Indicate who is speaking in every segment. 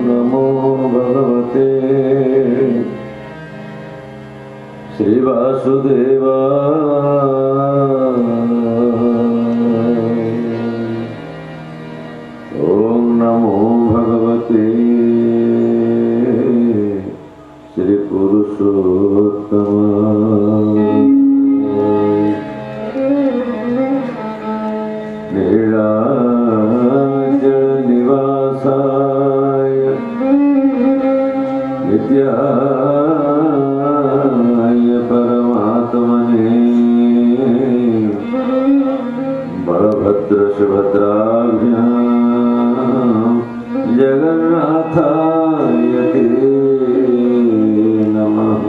Speaker 1: नमो भगवते श्री वासुदेवाय। ओम नमो भगवते श्री पुरुषोत्तमाय। नीलाचल निवासाय नित्याय परमात्मने बलभद्र सुभद्राभ्यां जगन्नाथाय ते नमः।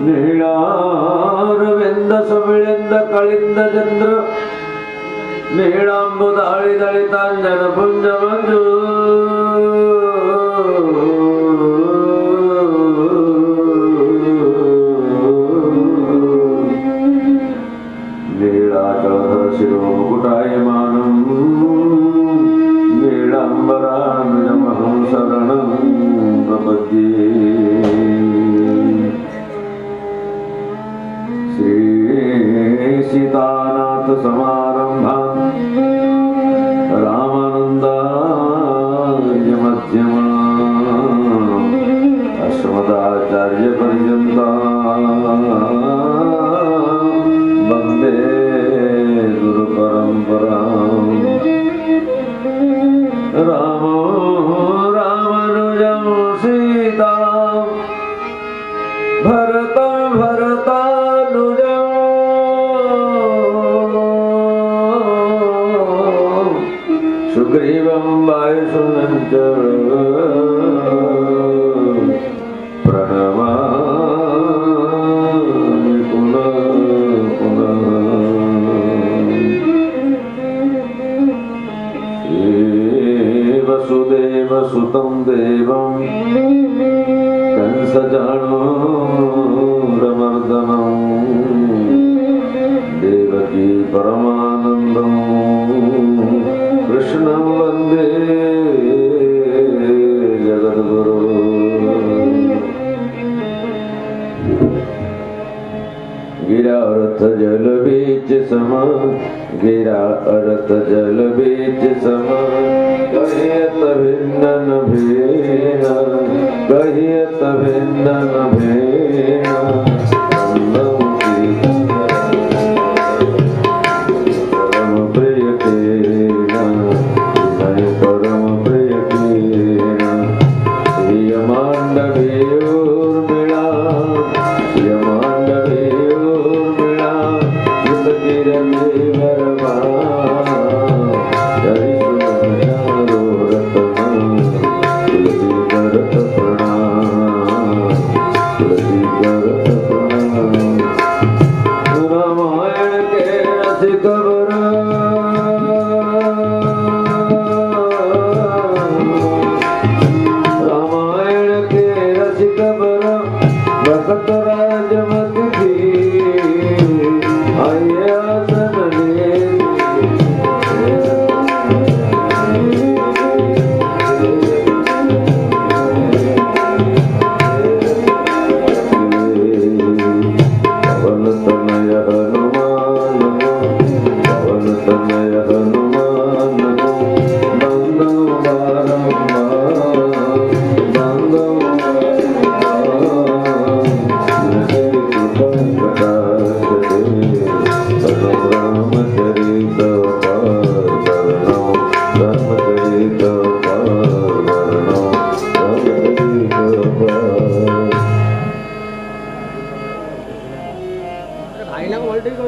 Speaker 1: नीलारविंद सुमिलिंद कलिंद चंद्र नीलांबुदाळि दलितांजन पुंज मंजू नीलाचलधर शिरोमुकुटायमानं नीलांबरानुजमहं शरणं प्रपद्ये। श्री सीतानाथ समारंभां रामानन्दाय मध्यमाम् अस्मदाचार्य पर्यन्तां वन्दे गुरुपरम्पराम्। रामो रामानुजं सीतां भरतं भरतानुजं सुग्रीवं वायुसूनं च प्रणमामि पुनः पुनः। वसुदेवसुतं देवं कंसचाणूरमर्दनं देवकी परमानन्दं कृष्णं वन्दे जगद्गुरो। गिरा अर्थ जल बीच समा गिरा अर्थ जल बीच समा कहियत भिन्न न भेना कहियत भिन्न न भेना। परम प्रिय केना परम प्रिय केना श्रियमांडवीर्मिला श्रियमांडवीर्मिला कृतकिरणे वरमा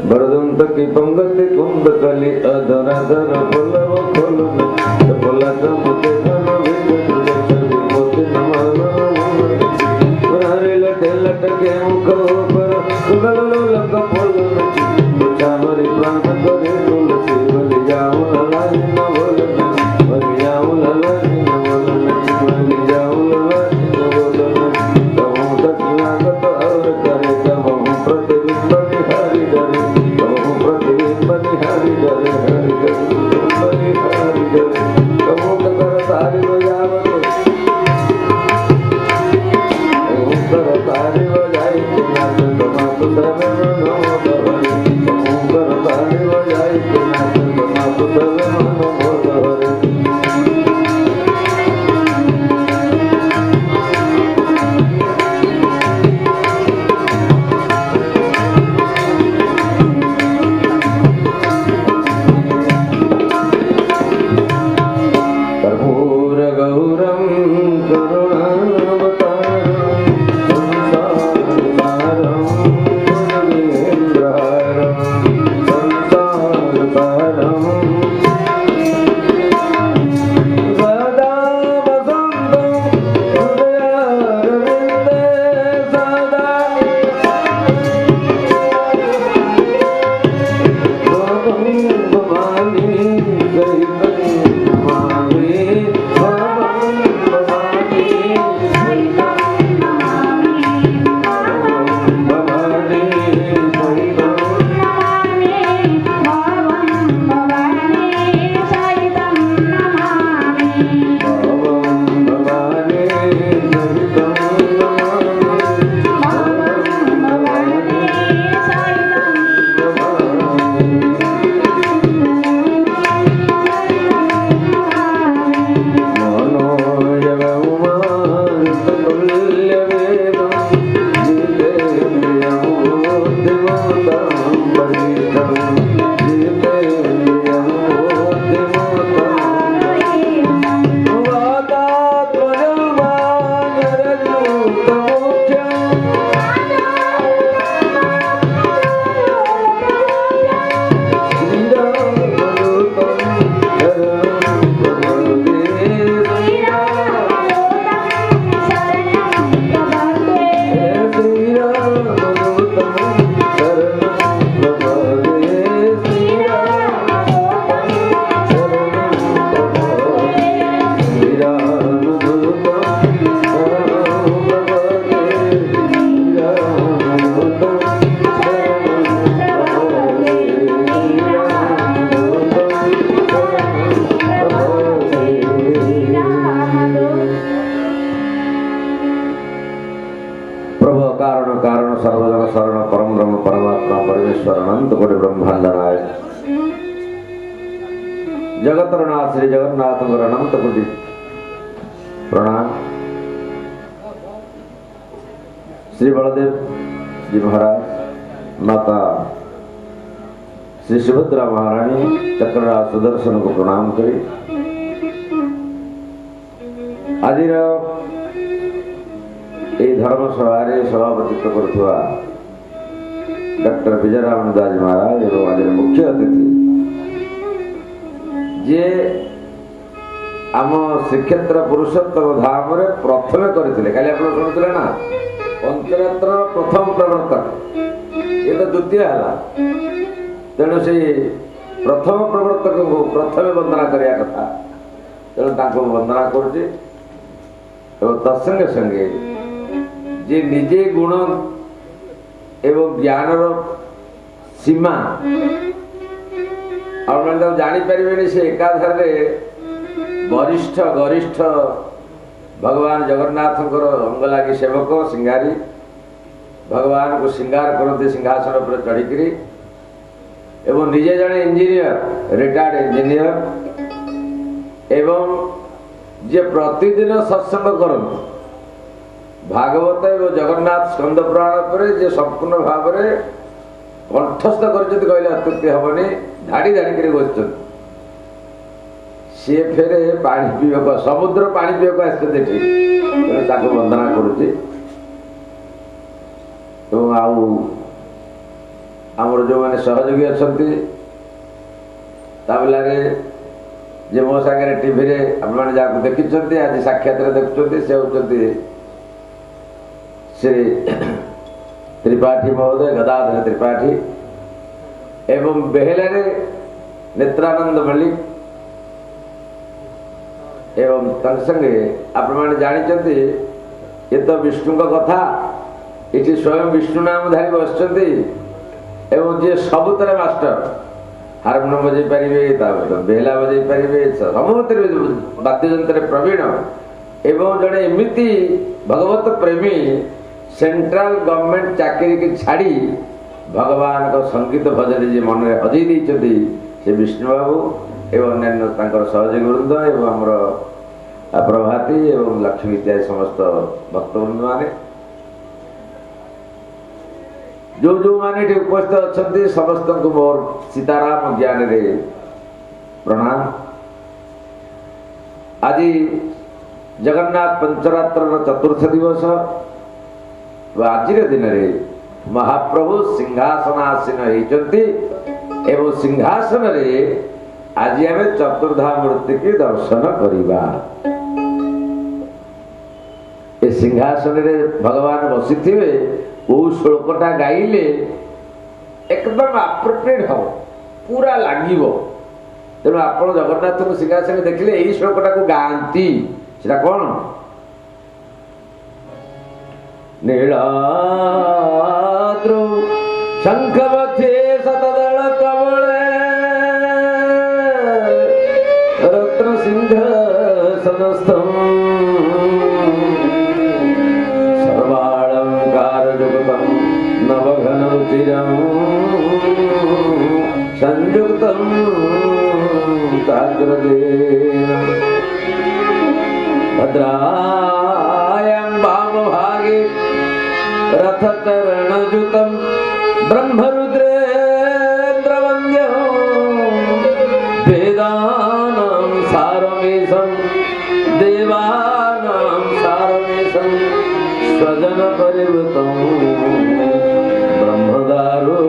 Speaker 1: भरदंत की पंगति कुंद कली अधर अधर पल्लव खोलन पल्लव मुते धन विजय मोति नमन हरे लटे लटके मुख पर गललो लग पल्लन चामरी प्राण करे तुलसी बलि जाऊं ललाई न बोलन बलि जाऊं ललाई न बोलन बलि जाऊं ललाई न बोलन तब तक लागत और करे तब प्रतिबिंब हरि डरे तब प्रतिबिंब हरि करे हरि करे सुंदरी हरि करे कमुक कर तारी बजावत कर तारी बजाई के नाच तमाक तवे मनो हरि कमुक कर तारी बजाई के नाच तमाक तवे मनो हरि जगतरनाथ श्री जगन्नाथ अनंत कोटि प्रणाम। श्री बलदेव जी महाराज, माता श्री सुभद्रा महारानी, चक्रराज सुदर्शन को प्रणाम करी आज धर्मसभा सभापतित्व करुवा डॉक्टर विजयरामन दास महाराज एवं आज मुख्य अतिथि जे आम श्रीक्षेत्र पुरुषोत्तम धाम रे प्रथम करथिले काली आप शुणुले ना पंचरत्न प्रथम प्रवर्तक ये तो द्वितीय है तेणु से प्रथम प्रवर्तक को प्रथम वंदना करिया कथा तेणु वंदना करुचे तत्संगे संगे जे निजे गुण एवं ज्ञान सीमा और मैं जानी पारे से एकाधार वरिष्ठ गरिष्ठ भगवान जगन्नाथ अंग लगी सेवक सिंगारी भगवान को सिंगार करते सिंहासन पर चढ़ी एवं निजे जड़े इंजीनियर रिटायर्ड इंजीनियर एवं जे प्रतिदिन सत्संग करते भागवत एवं जगन्नाथ स्कंद पुराण पर जे संपूर्ण भाव में कंठस्थ कर कहले अत्युक्ति हेनी धाड़ी धाड़ी कर बस सी फेरे पानी पीवा समुद्र पानी पीवा आसते वंदना करुचे तो आमर जो मैंने सहयोगी अच्छा जे मो सागर टीवी रे आपने जहाँ देखी आज साक्षात देखुं से होती श्री त्रिपाठी महोदय गदाधर त्रिपाठी एवं बेहला नेत्रानंद मल्लिक एवं तत्संगे आपने जानी ये तो विष्णु का कथा ये स्वयं विष्णु नाम धारी बस एवं जी सबुतरे मास्टर हारमोनियम बजे पारे बेला बजे पारे समस्त वाद्ययंत्र प्रवीण एवं जड़े एमती भगवत प्रेमी सेंट्रल गवर्नमेंट चाकरी की छाड़ी भगवान को संगीत भजन जी मन में हजई देते से विष्णु बाबू एवं अन्य सहयोगी वृंद एवं आमर प्रभाती एवं लक्ष्मी इत्यादि समस्त भक्तवृंद माने जो जो माने उपस्थित अच्छा समस्त को मोर सीताराम ज्ञान रे प्रणाम। आज जगन्नाथ पंचरात्र चतुर्थ दिवस आज दिन में महाप्रभु सिंहासनासीन होती एवं सिंहासन रे आज आम चतुर्धा मूर्ति की दर्शन करवा। ए सिंहासन रे भगवान बसी थे वो श्लोकटा गाइले एकदम अप्रोप्रिएट हम पूरा लगे तेणु आप जगन्नाथ को सिंहासन देखिले यही श्लोकटा को गाँती सेटा कौन नीलाद्रौ शंखमध्ये शतदल कमले रत्नसिंहासनस्थं सर्वालंकारयुक्तं नवघनरुचिरं संयुक्तं ताग्रदेन भद्रायां वामभागे रथचरणयुतं ब्रह्मरुद्रेन्द्रवन्द्यं वेदानां सारमेशं देवानां सारमेशं स्वजनपरिवृतं ब्रह्मदारो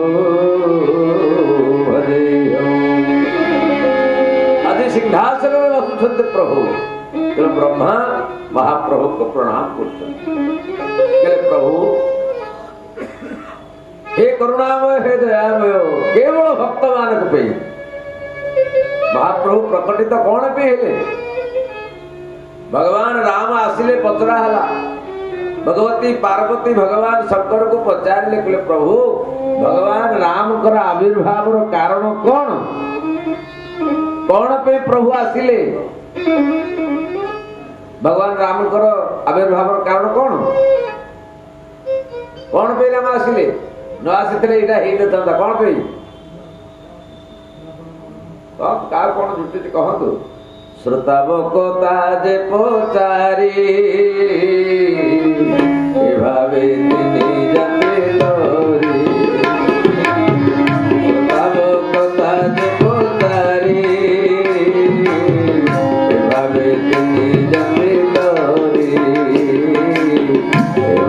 Speaker 1: भजेयम्। आदि सिंहासन में वसुछन्ति प्रभु तेणु ब्रह्मा महाप्रभु को प्रणाम कर प्रभु हे करुणामय हे दयामय केवल भक्त मानक पे महाप्रभु प्रकटित कौन पे हेले भगवान राम आसिले पचरा हला भगवती पार्वती भगवान शंकर को पचारे कहले प्रभु भगवान राम कर आविर्भाव कारण कौन कौन पे प्रभु आसिले भगवान राम कर आविर्भाव कारण कौन कौन पे राम आसिले न आसी यहाँ कौन पे कार कौन जुटी कहतु श्रोतावकता जे पचारी भावे जाते लरी श्रोतावकता जे पचारी भावे जाते लरी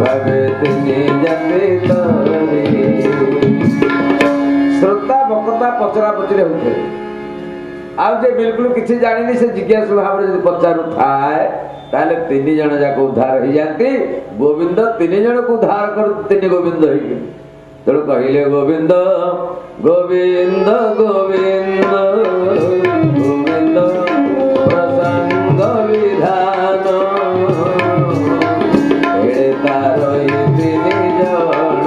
Speaker 1: भावे जाते लरी श्रोता वक्ता पचरा पचरे होते आउे बिल्कुल किसी जानी से जिज्ञासु भाव में पचारू थाए ताले तीन जन जाक उद्धार हो जाती गोविंद तीन जन को उद्धार कर तीन गोविंद हो तेणु कहले गोविंद गोविंद गोविंद गोविंद प्रसंग विधान तार तीन जन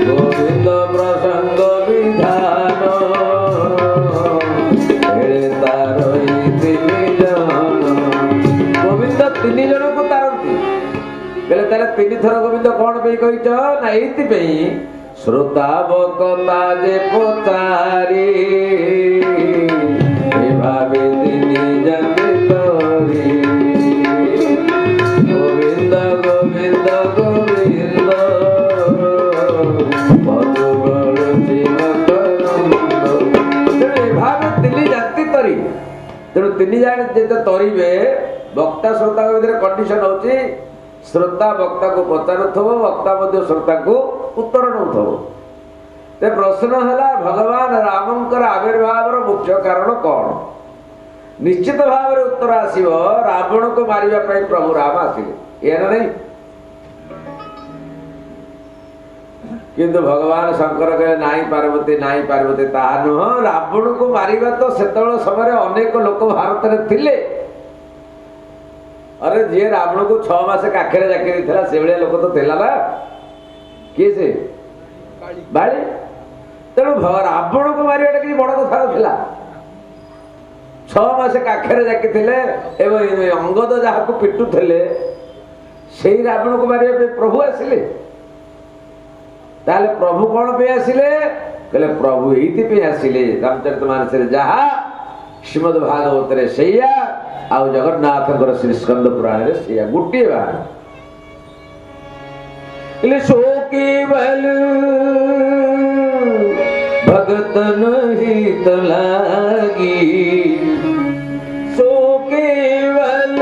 Speaker 1: गोविंद प्रसंग विधान गोविंद तीन जन को तारती बेले तार तीन थर गोविंद कौन पे कही ना ये श्रोता बकता जे पचारी भावे तीन जाते तरी गोविंद गोविंद गोविंद भावे तीन जाति तरी तेणु तीन जाने जो तरीबे वक्ता श्रोता भर कंडीशन होची श्रोता वक्ता को पचारुथब वक्ता श्रोता को उत्तर नौथब ते प्रश्न है भगवान रामंकर आविर्भाव मुख्य कारण कौन निश्चित भाव में उत्तर आसव रावण को मारिबा पई प्रभु राम आसिले या नहीं किंतु भगवान शंकर कहे नाई पार्वती ता नुह रावण को मारिबा तो सेतबेल समय अनेक लोक भारत में थिले अरे जी रावण को 6 मास काखेरे जाके से भाया लोक तो थिला ना किए से बाली तेणु रावण को मारिबाटा कि बड़ कथा नथिला 6 मास काखेरे जाकिथिले एवं अंगद जहाको पिटुथिले सेही रावण को मारिबा पे प्रभु आसिले ताले प्रभु कौन पे आसिले कहले प्रभु एइति पे आसिले रामचरितमानस रे जहा श्रीमद् भागवत रे सैया आउ जगन्नाथ श्री स्कंद पुराण रे सैया गुटी बाण इले सो केवल भगतन हित लागी सो केवल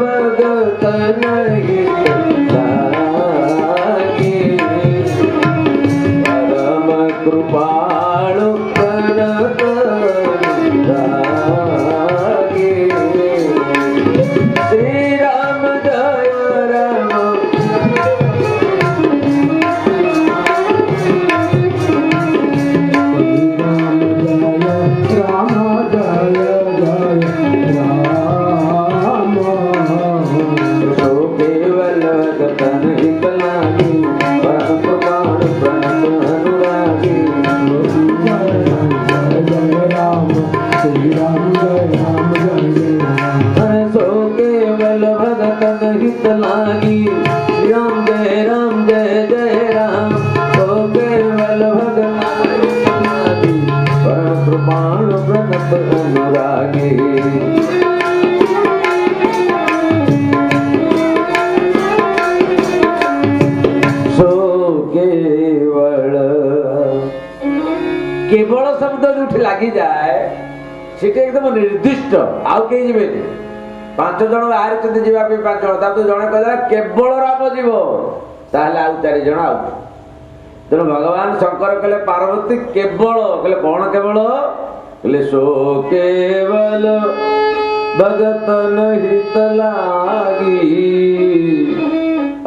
Speaker 1: भगतन हित लागी परम कृपाणु प्रणत लागी श्री राम जय राम लागी राम जय जय राम सो केवल भगतन लागी परम कृपाणु प्रणत अनुरागी सो केवल शब्द जो लगी जाए सीटे एकदम निर्दिष्ट आउ कहीं जीवेनी 5 जन बाहर जावाई 5 जन तो जड़े कहला केवल राम जीव ताहले आउ 4 जन आउ तेणु भगवान शंकर कहले पार्वती केवल कहले कौन केवल कहले सो केवल भगतन हित लागी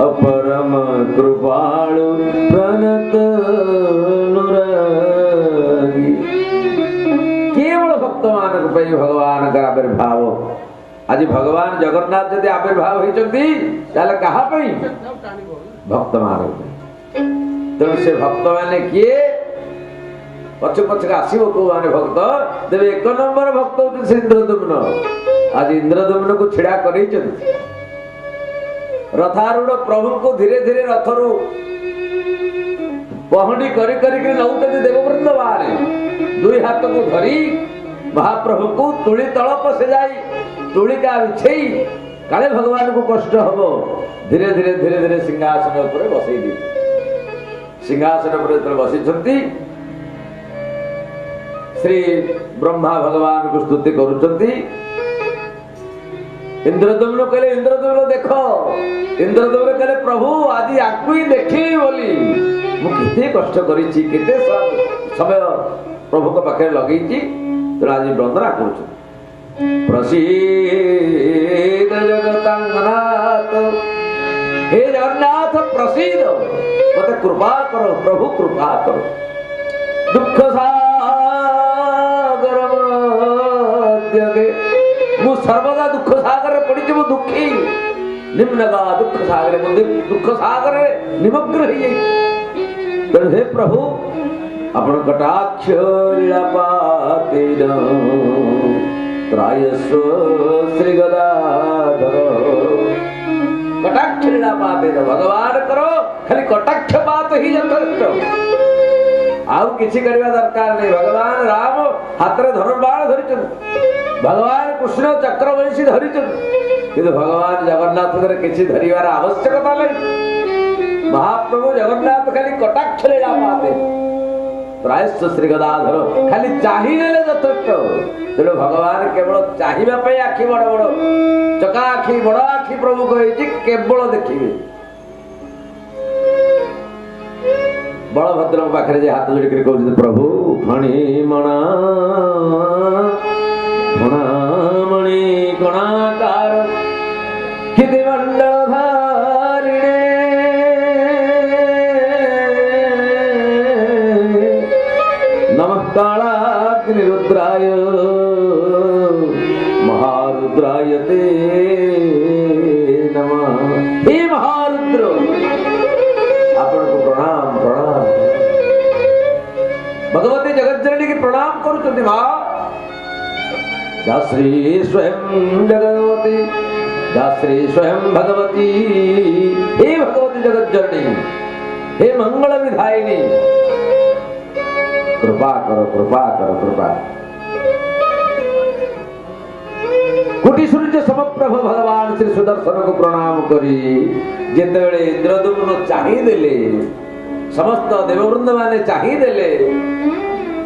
Speaker 1: अपरम कृपाणु प्रणत अनुरागी केवल भक्त मान भगवान का आविर्भाव आज भगवान जगन्नाथ जदि आविर्भाव होइचंती ताले कहा पई भक्त मान तेणु से भक्त माने किए पछ पछ आसीबो को माने भक्त तेबे 1 नंबर भक्त होते इंद्रदम्न आज इंद्रदम्न को छिड़ा करैचंती रथारूढ़ प्रभु को धीरे धीरे रथरू पहंडी करी करी के नौतती देववृंद बाहर 2 हाथ को धरी महाप्रभु को तुली तल पसे जाई तुलिका बिछेई काले भगवान को कष्ट हबो धीरे धीरे धीरे धीरे सिंहासन ऊपर बसई दी सिंहासन ऊपर बसी श्री ब्रह्मा भगवान को स्तुति करुचंती इंद्रदम्न कहले इंद्रदम्न देखो इंद्रदम्न कहले प्रभु आदि आकु ही देखी बोली मु केते कष्ट करिछि केते समय प्रभु को पाखे लगेछि तो आज वंदना करुछु प्रसीद जगन्नाथ हे जगन्नाथ प्रसीद मते कृपा करो प्रभु कृपा करो दुख सागर मध्य मु सर्वदा दुख सागर पड़ी मु दुखी निम्नगा दुख सागर दुख सागर निमग्न तेणु हे प्रभु आपण कटाक्ष लीलापातेन त्रायस्व श्री गदाधर कटाक्ष लीलापातेन भगवान करो खाली कटाक्ष बात ही यथेष्ट आउ किसी करवा दरकार नहीं भगवान राम हाथ रे धनुर्बाण धरि भगवान कृष्ण चक्र वंशी धरि किंतु भगवान जगन्नाथ रे किसी धरिवार आवश्यकता नहीं महाप्रभु जगन्नाथ खाली कटाक्ष लीलापाते प्रायश्च श्री गदाधर खाली चाहिए यथेष्ट तेणु भगवान केवल चाहिए आखि बड़ बड़ चका आखि बड़ आखि प्रभु कही केवल देखिए बलभद्र पाखे हाथ जोड़िक कहते प्रभु फणीमणा फणामणि कणाकार किति मंडल धारिणे नमः कालाग्निरुद्राय महारुद्राय ते नमः। हे महारुद्र आपण को प्रणाम प्रणाम भगवती जगज्जननी की प्रणाम करुचंती मां जा श्री स्वयं जगवती जा श्री स्वयं भगवती। हे भगवती जगज्जननी, हे मंगल विधायिनी, कृपा करो कृपा करो कृपा। कोटि सूर्य समप्रभ भगवान श्री सुदर्शन को प्रणाम करी जेतेबेले इंद्रदुम्न चाहि देले, समस्त देववृंद माने चाहि देले,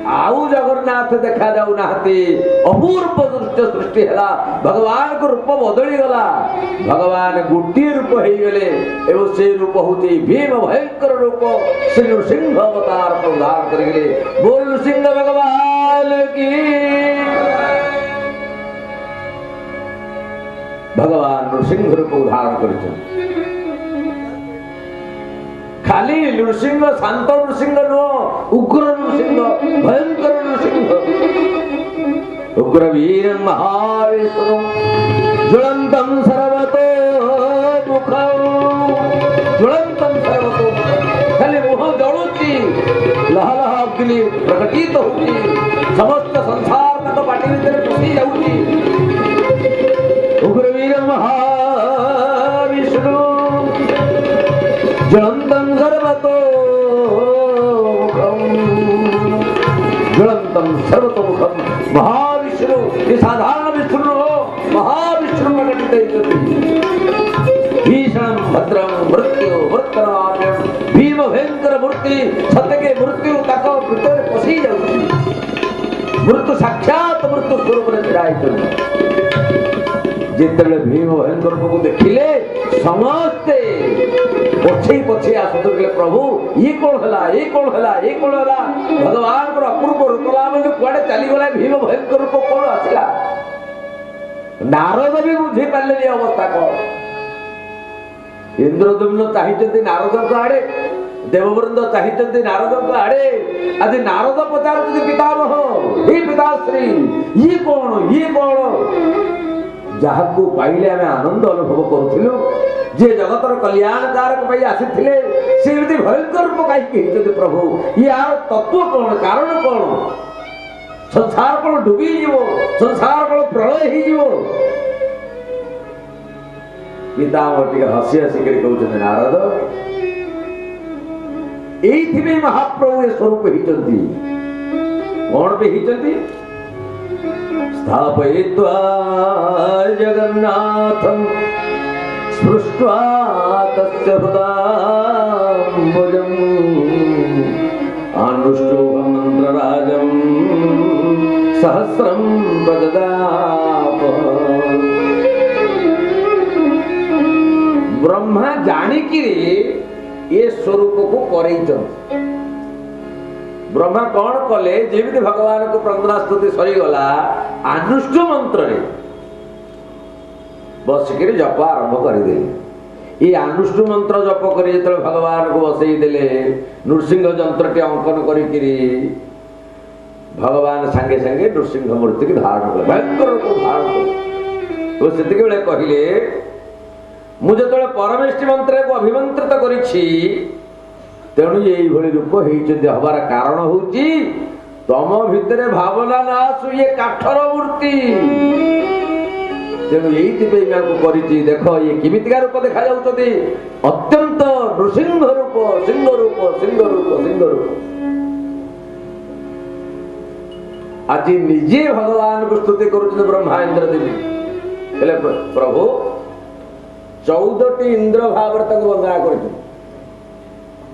Speaker 1: आउ जगन्नाथ देखा जाऊ नाहती, अपूर्व दृष्ट सृष्टि हला, भगवान को रूप बदली गला, भगवान गोटे रूप हो गले एवं से रूप होती भीम भयंकर रूप श्री नृसिंह अवतार प्रदान करगले। बोल नृसिंह भगवान की। भगवान नृसिंह रूप धारण कर खाली नृसिंह शांत नृसिंह नुह, उग्र नृसिंह, भयंकर नृसिंह, उग्र वीर महाविष्णु ज्वलंतम सर्वतो मुखम, ज्वलंतम सर्वतो खाली मुह जळुची, लहलह अग्नि प्रकटित होती, समस्त संसार तक पाटी भीतर पसी जाउची। उग्र वीर महाविष्णु ज्वलंतम सर्वतो मुखम, ज्वलंतम सर्वतो मुखम महाविष्णु। ये साधारण विष्णु हो, महाविष्णु प्रकटित भीषण भद्रम मृत्यु वृत्तराम्यम, भीम भयंकर मूर्ति सत्य के मृत्यु तक भीतर पसी जाउची, मृत्यु साक्षात मृत्यु स्वरूप रे छाई। जितेबेले भीम भयंकर को देखिले समस्ते पछे पछे आसुले, प्रभु ये कौन है, ये कौन है, ये कौन है, भगवान को अपूर्व रूप लाभ कुआडे चली गला, भीम भयंकर रूप कौन आसला। नारद भी बुझी पारे अवस्था कौन। इंद्रदुम्न चाहिए नारद को आड़े, देववृंद चाहिए नारद को आड़े, आज नारद पचार पितामह हे पिताश्री ये कौन, ये कौन, जहाँ को पाइले आमे आनंद अनुभव करुथिलु, जे जगतर कल्याणकारक पई आसीथिले से एमती भयंकर रूप काई कहिते प्रभु, यार तत्व कौन, कारण कौन, संसार कौन डूबी जीवो, संसार कौन प्रलय ही जीवो। पितामह टिके हसी हसी करी कहउछन नारद एइथिबे महाप्रभु ए स्वरूप हिचंती, कौन पे हिचंती, स्थापयित्वा जगन्नाथं स्पृष्ट्वा तस्य हृदाम्बुजम् आनुष्टुभं मन्त्रराजं सहस्रं प्रददाप। ब्रह्मा जानिकी ये स्वरूप को करैछन। ब्रह्मा कौन कले, जेमिति भगवान को वंदना स्तुति सरीगला, आनुष्ठ मंत्र रे बसिक जप आरंभ करदे। ये आनुष्ठ मंत्र जप कर भगवान को बसई देले, नृसिंह जंत्रटी अंकन करी भगवान सांगे सांगे नृसिंह मूर्ति की धारण कले, भयंकर रूप धारण कले। तो सेतिके बेले कहिले मु जेतबेले परमेष्टि मंत्र को अभिमंत्रित करिछि, तेणु यही भली रूप होइछन्ति हबार कारण होउछि तम भितरे भावना ना आसु, ये काठर मूर्ति, तेणु यही को करिछि। देखो ये किमितिका रूप देखा जाउछन्ति, अत्यंत नृसिंह रूप, सिंह रूप, सिंह रूप, सिंह रूप। आज निजे भगवान को स्तुति करुछन्ति ब्रह्मा इंद्र देवी, हेले प्रभु 14टी इंद्र भाव वंदना कर।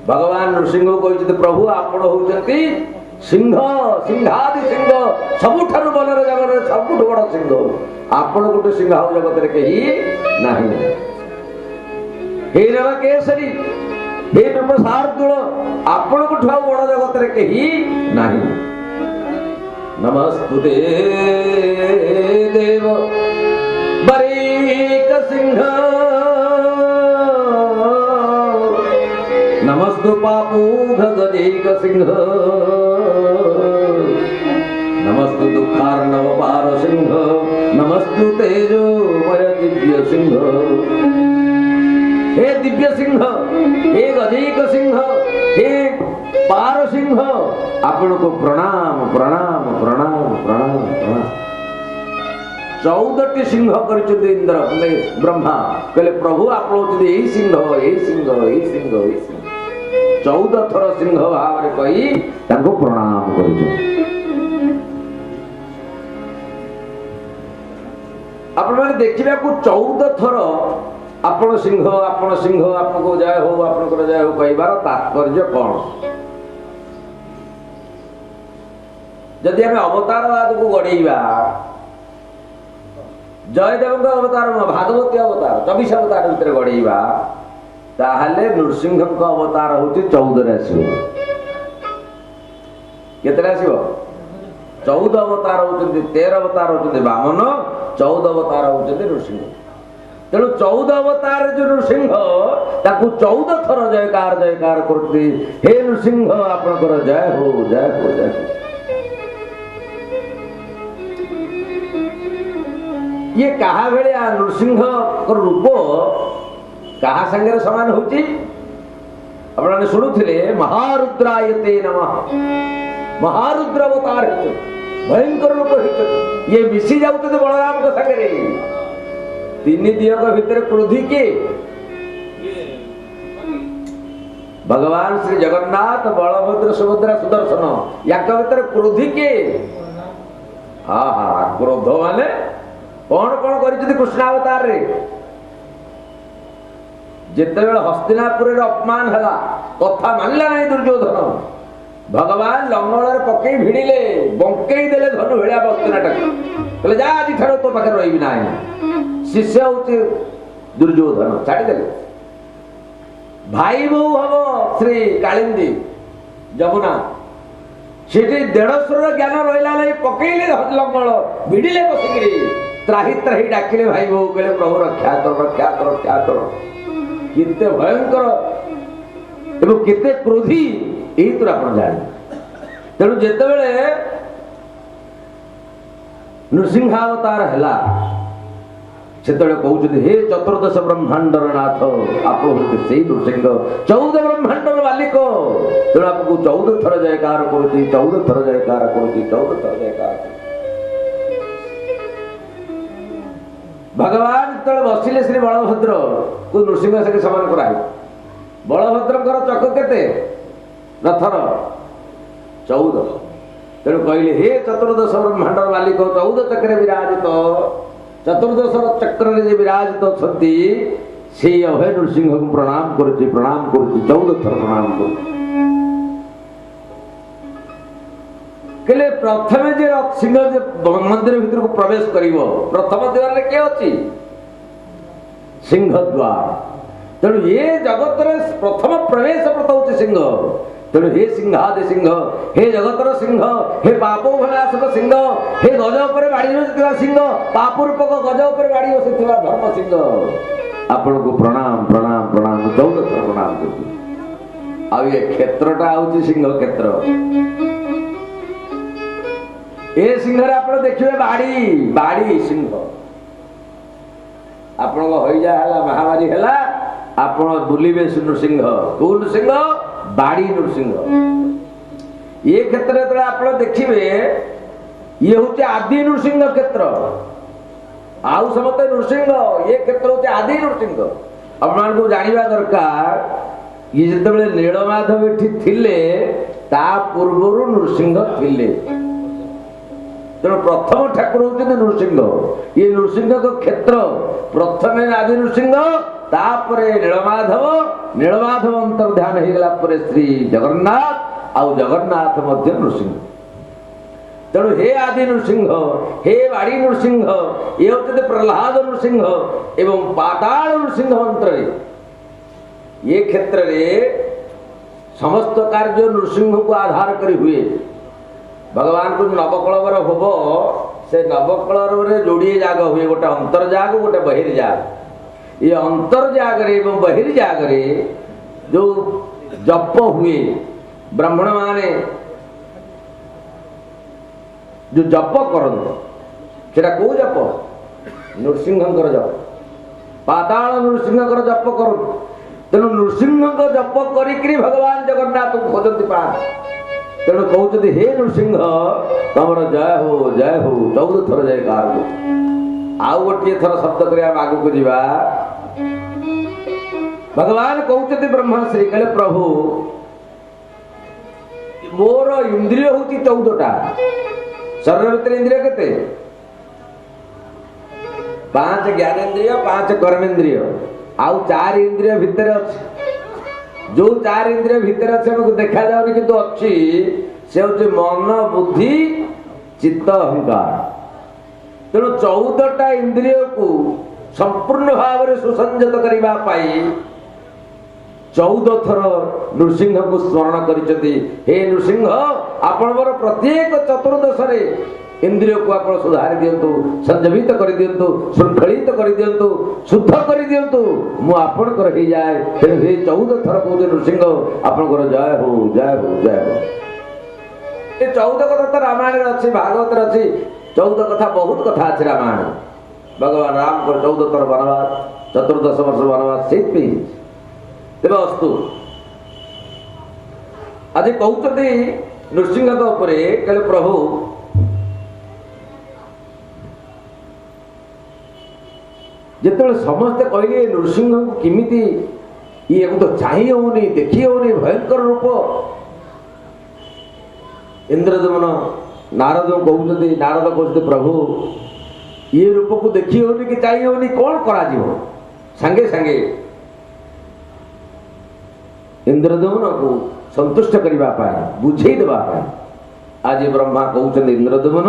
Speaker 1: भगवान नृसिंह कहते प्रभु आपण होउछन्ति सिंह, सिंहादि सिंह, सबुठारु बनर जगत सबुठ बड़ सिंह, आपण गोटे सिंह आउ जगत कही नाही। हे नरकेशरी, हे नृपशार्दूल, आपण को ठाउ बड़ जगत कही नाही। नमस्तुते देव बरीक सिंह, नमस्तु पापूघ गजेक सिंह, नमस्तु दुखार्णव पार सिंह, नमस्तु तेजोमय दिव्य सिंह। हे दिव्य सिंह, हे गजेक सिंह, हे पारसिंह आपण को प्रणाम प्रणाम प्रणाम प्रणाम प्रणाम। 14टी सिंह कर इंद्र ब्रह्मा कहले प्रभु आप यही सिंह यही सिंह यही सिंह यही सिंह 14 थर सिंह भाव में कही प्रणाम कर आपण मैंने देखा 14 थर आपण सिंह आपको जय हो आपनकर जय हो कहबार तात्पर्य कौन? जदि आम अवतारवाद को गड़ेवा जयदेव अवतार भागवती अवतार 24 अवतार भितर गड़ेवा ताहले नृसिंह अवतार होची 14 आसो केते आसो 14 अवतार होचंती 13 अवतार होचंती वामन 14 अवतार होचंती नृसिंह। तेणु 14 अवतार जो नृसिंह ताकू 14 थर जयकार करती हे नृसिंह आपनकर जय हो जय हो जय हो। ये कहा भलिया नृसिंह रूप कहा संगे समान होची आपने शुणुथिले महारुद्रायते नमः महारुद्र अवतार भयंकर रूप ये मिसी जाऊते बलराम के संगे तीन दियक भितर क्रोधी के भगवान श्री जगन्नाथ बलभद्र सुभद्रा सुदर्शन या भितर क्रोधी के हाँ हाँ क्रोध माने कौन कौन कर कृष्णावतार रे जिते हस्तिनापुर अपमान है कथा मानला नहीं दुर्योधन भगवान लंगल पकई भिड़िले बंकई देले धनु भेड़ा बस्तिनाटा कहले जा आज ठार तो पाखे रही ना शिष्य हूँ दुर्योधन छाड़देले भाई बो हम श्री कालिंदी जमुना सेठी 150 ज्ञान रहा नहीं पकईले लंगल भिड़िले बसिकी त्राही त्राही डाकिले भाई बो कहले प्रभु रक्षा कर रक्षा कर रक्षा कर किते भयंकर एवं किते क्रोधी यही तो आप जाने। तेणु जिते बड़े नृसिंहावतार है से कहते हे चतुर्दश ब्रह्मांडर नाथ आप से नृसिंह 14 ब्रह्मांडर मालिक तेणु आपको 14 थर जयकार करुच्ची 14 थर जयकार करुच्ची 14 थर जयकार। भगवान जो बसिले श्री बलभद्र को नृसिंह से समान कराई बलभद्र चक केते रथर 14 तेणु कहले हे चतुर्दश ब्रह्मांडर मालिक 14 चक्र विराजित चतुर्दश चक्र विराजित अच्छी से अभय नृसिंह को प्रणाम करुच्ची 14 थर प्रणाम कर कहले प्रथम जे सिंह मंदिर भीतर को प्रवेश करिवो प्रथम द्वार किए अच्छी सिंह द्वार तेणु ये जगत प्रथम प्रवेश प्रत हूँ सिंह तेणु हे सिंहादि सिंह हे जगतर सिंह हे पाप भनाशक सिंह हे गज उपर बाड़ी बसी सिंह पाप रूपक गज उपर बाड़ी बसी धर्म सिंह आपण को प्रणाम प्रणाम प्रणाम 14 थर प्रणाम कर। आ ये क्षेत्रटा हूँ सिंह क्षेत्र ए सिंह आप देखिए बाड़ी बाड़ी सिंह आप महामारी है आप बुलिबे नृसिंह कौ नृसिंह बाड़ी नृसिंह ये क्षेत्र जो आप देखिए ये हूँ आदि नृसिंह क्षेत्र आउ समस्त नृसिंह ये क्षेत्र हूँ आदि नृसिंह आपको जानवा दरकार ये जिते नीलमाधव एठी थिले ता पूर्व नृसिंह थिले तेणु प्रथम ठाकुर होते नृसिंह ये नृसिंह को क्षेत्र प्रथम आदि नृसिंह तापरे नीलमाधव नीलमाधव अंतर्ध्यान हो गला श्री जगन्नाथ आउ जगन्नाथ मध्य नृसिंह तेणु हे आदि नृसिंह हे बाड़ी नृसिंह ये होते प्रहलाद नृसिंह एवं पाताल नृसिंह मंत्र ये क्षेत्र समस्त कार्य नृसिंह को आधार कर हुए भगवान को नवकलवर होब से नवकलवर जोड़िए जाग हुए गोटे अंतर्जाग गोटे बहिर्जाग ये अंतर्जाग एवं बहिर्जाग जो जप हुए ब्राह्मण माने जो जप करते कौ जप नृसिंह जप पाताल नृसिंह जप कर तेणु नृसिंह जप करी भगवान जगन्नाथ खोजती पा तेणु कहते हे नृसिंह तमर जय हो 14 थर जय कार आउ गोटे थर शब्द कर आग को जीवा भगवान कहते ब्रह्मश्री कहले प्रभु मोर इंद्रिय होती 14टा शरीर भीतर इंद्रिय केते 5 ज्ञानेन्द्रिय 5 कर्मेन्द्रिय आउ 4 इंद्रिय भितर अच्छी जो 4 इंद्रिय भितर अच्छे हमको देखा जाऊनी किंतु अच्छी से होचे मन बुद्धि चित्त अहंकार तेणु 14टा इंद्रिय को संपूर्ण भाव में सुसंजत करने पाई 14 थर नृसिंह को स्मरण करिसति हे नृसिंह आपण मोर प्रत्येक चतुर्दश रे इंद्रिय को आप सुधारी दिंतु संजमित कर दिंतु श्रृंखलित कर दिंतु शुद्ध कर दिंतु मु आपण कर ही जाए तेरे हे 14 थर को नृसिंह आपण कर जय हो ये 14 कथा तो रामायण रे अछि भागवत रे अछि 14 कथा बहुत कथा अछि रामायण भगवान राम को 14 थर वनवास 14 वर्ष वनवास से तेरे अस्तु आज कहते नृसिंह कहले प्रभु जिते समस्ते कहले नृसिंह को किमिति ये तो चाही होनी देखी होनी भयंकर रूप इंद्रदमन नारद कहते नारद कहते प्रभु ये रूप को देखी होनी कि चाही होनी कौन करा जीवो संगे संगे इंद्रदमन को संतुष्ट करने बुझे देवा आज ब्रह्मा कहते इंद्रदमन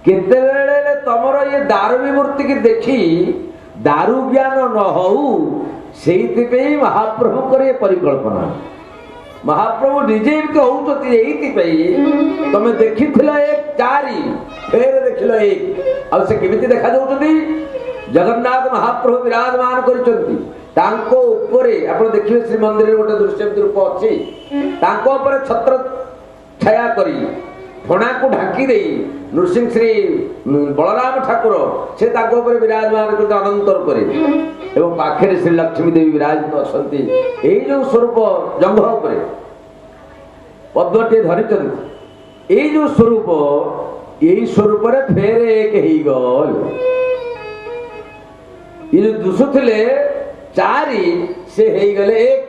Speaker 1: केते तमर ये दारू विमूर्ति की देखी दारू ज्ञान न हो से महाप्रभु करे परिकल्पना महाप्रभु निजे होती तमे देखी एक 4 फेर देखिल एक आ से केमिति देखा जाउछथि जगन्नाथ महाप्रभु विराजमान करिसथि तांको ऊपरे आपण देखिबे श्री मंदिर रे गोटे दृश्य रूप अछि तांको ऊपरे छत्र छाया करी फणा को ढाकी देई नृसिंह श्री बलराम ठाकुर से तांको ऊपरे विराजमान करते अनंत रूपरे एवं पाखरे श्री लक्ष्मी देवी विराजित अछंती एई जो स्वरूप जंघ ऊपरे पद्मटे धरिचंती एई जो स्वरूप एई स्वरूप रे फेर एक हेई गल ये दुसुथिले 4 से हेई गले एक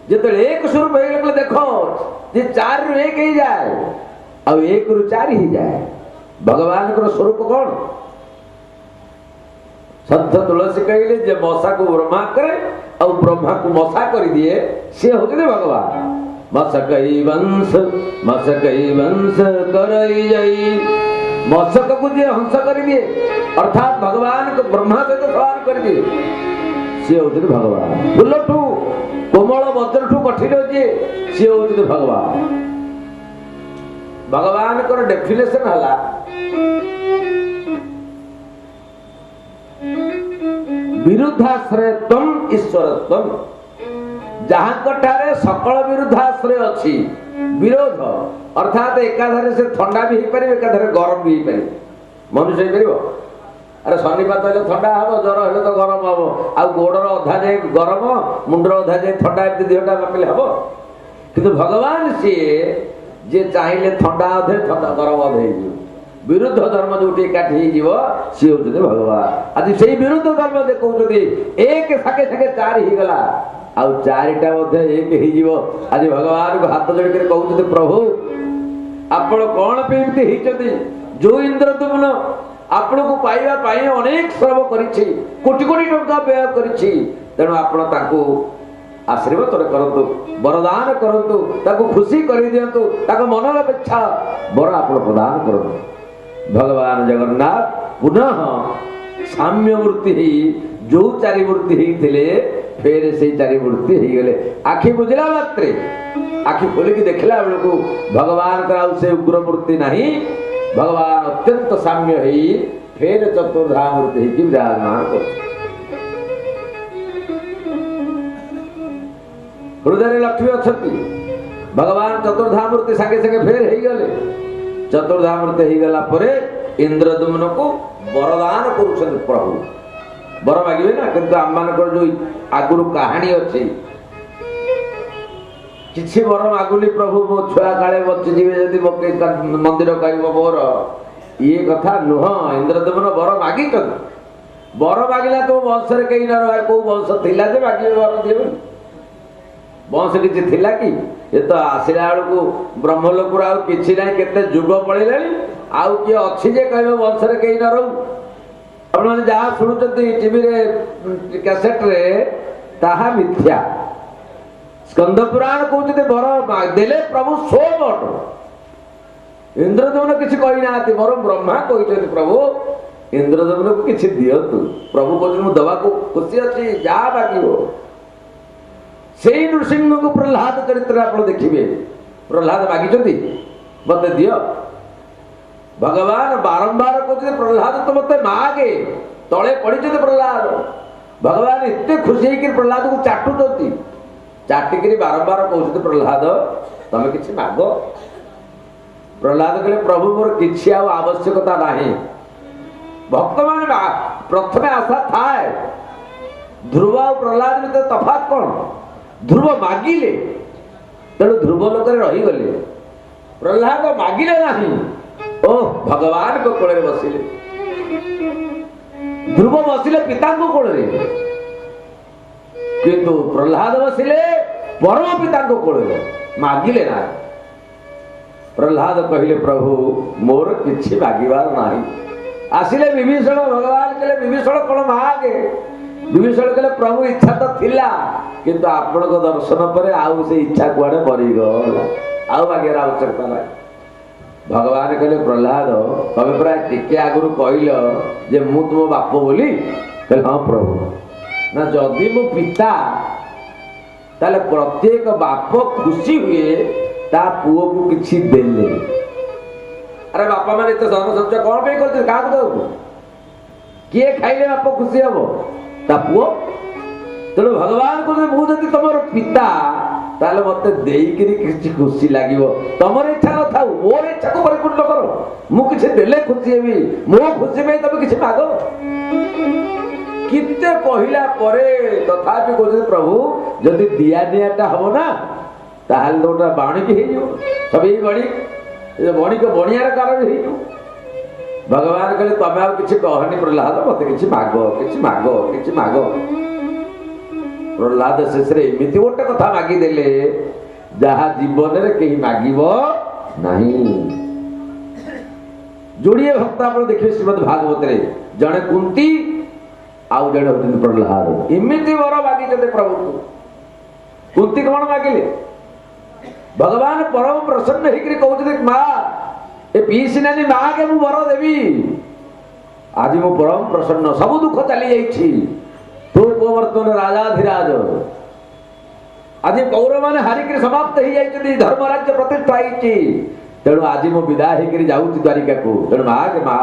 Speaker 1: जते एक स्वरूप हेई गले देखो जे 4 रु 1 हेई जाए आ 1 रु 4 हेई जाए भगवान को स्वरूप कौन संत तुलसी कहले जे मशा को ब्रह्मा करे और ब्रह्मा को मशा कर दिए से होते भगवान मशकई वंश करई जाई मशक को जे हंस कर दिए अर्थात भगवान को ब्रह्मा सहित समान कर दिए सी होते भगवान फुलठू कोमल वज्रठू कठिन जे सी होते भगवान भगवान को डेफिनेशन हला विरुद्धाश्रयत्वम ईश्वरत्वम जहां कठारे सकल विरुद्धाश्रय अछि विरोध अर्थात एकाधारे से ठंडा भी हो पारे एकाधारे गरम भी हो पारे मनुष्य हो पारिबो अरे शनिपात हेले ठंडा हम ज्वर हेले तो गरम हम आ गोड़र अधा जाए गरम मुंडर अधा जाए ठंडा एमती देहटा मापिले हम किंतु भगवान सी जे चाहिए ठंडा अधे ठंडा गरम अधे विरुद्ध धर्म जो एकाठी सी होते भगवान आज से विरुद्ध धर्म देखते एक साके साके 4 ही गला आउ 4टा मध्य एक हो आज भगवान को हाथ जोड़ कर कहते प्रभु आपण कौन पे जो इंद्रदमन आपण को पाइबा पाई अनेक श्रम करिछि कोटि कोटि टंका व्यय करिछि तेणु आपण ताको आशीर्वाद करंतु वरदान करंतु ताको खुशी करि दियंतु ताको मनर अपेक्षा वर आपण प्रदान करंतु भगवान जगन्नाथ पुनः साम्य मूर्ति ही जो 4 मूर्ति ही थिले फेर से 4 मूर्ति ही गले आखि बुझला मात्रे आखि खोल के देखला बेलको भगवान का से उग्र मूर्ति नहीं भगवान अत्यंत साम्य ही फेर चतुर्धा मूर्ति ही विराजमान कर हृदय लक्ष्मी अच्छी भगवान चतुर्धा मूर्ति सागे सागे फेर ही गले चतुर्धा मूर्ति ही गला परे इंद्रदमन को वरदान करुछन प्रभु बर मागे ना कि आम मान जो आगुरी कहानी अच्छी किसी बर मागुनी प्रभु मो छुआ काले बचिजी जदि मंदिर कह मोर ये कथा नुह इंद्रदेवन बर मागी बर मागिला तो वंश कहीं न रहा कौ वंश थिला जे मागे बर दिए वंश किसी थिला कि ये तो आसला बेलू ब्रह्मलोक कि ना केते जुग पड़े आउ किए अच्छी जे कह वंश कहीं न रहू आपने जहाँ शुणुंट टीवी कैसेट रे ताहा मिथ्या स्कंद पुराण कहते बर देले प्रभु सो बट इंद्रदेवन किसी कही ना बर ब्रह्मा कहते प्रभु इंद्रदेवन को किसी दिंतु प्रभु कहते मुझे दवा को खुशी अच्छी जहाँ बाकी हो से नृसिंह को प्रहलाद चरित्र आप देखिए प्रहलाद मागिंट मत दियो भगवान बारंबार कहते प्रहलाद तो मत मागे तले पड़ी प्रहलाद भगवान एत खुशी होकर प्रहलाद को चाटुंट चाटिक बारंबार कहते प्रहलाद तमें किसी माग प्रहलाद कहले प्रभु मोर किसी आवश्यकता नहीं भक्त मान प्रथम आशा थाए ध्रुव और प्रहलाद में तफात कौन ध्रुव मागिले तेणु ध्रुव लोक रहीगले प्रहलाद मागिले नहीं ओह भगवान को कोल बसिले ध्रुव बसिले पिता को कोल किंतु प्रहलाद बसिले परम पिता को कोल मागिले ना प्रहलाद कहले प्रभु मोर किछि मागिबार नाही आसिले विभीषण भगवान कहले विभीषण कोन मागे विभीषण कहले प्रभु इच्छा तो थिला किंतु आपण को दर्शन पर आउ से इच्छा कुआडे मरी गला आउ मागे आवश्यकता नाही भगवान कहले प्रहलाद तमें प्राय टिके आगुरी कहल जे मु तुम बाप बोली कहले हाँ प्रभु ना जदि मो पिता ताले प्रत्येक बाप खुशी हुए ता पुओ को किछि देले अरे बापा माने तो धन संचय कौन पे करते का दो किए खाइले बाप खुशी हबो ता पुओ तेणु भगवान को मुझे तुम पिता ताले मते देईकरी किछि खुशी लागिवो तमर इच्छा न थाउ मोर इच्छा को परिपूर्ण करो मु किछि देले खुशी हेबी मो खुशी में तबे किछि मागो किते कहिला परे तथापि कहते प्रभु जदि दिया दियाटा हबो ना ताहल तोटा बाणी की हेइयो सब एई बाणी को बणियार कारण हेइयो भगवान कहले तमे आ किछि कहनी प्रहलाद मते किछि मागो प्रहलाद शेष एमती गोटे कथा मागिदेले जहा जीवन में कहीं मागिबो नहीं जोड़िए भक्त आप देखिए श्रीमद भागवत रे जड़े कुंती आउ जड़े होते प्रहलाद एमती वर मागिते प्रभु को कुंती कौन मागिले भगवान परम प्रसन्न होकर कहते माँ ए पीसी नानी माँ के मु वर देवी आज मु परम प्रसन्न सब दुख चली जाइछि तो वर्तमान राजाधिराज आज कौरव मैंने हारिक समाप्त हो जाती धर्म राज्य प्रतिष्ठा होती तेणु आज मु विदाय होकर जाऊँगी द्वारिका को तेणु मागे माँ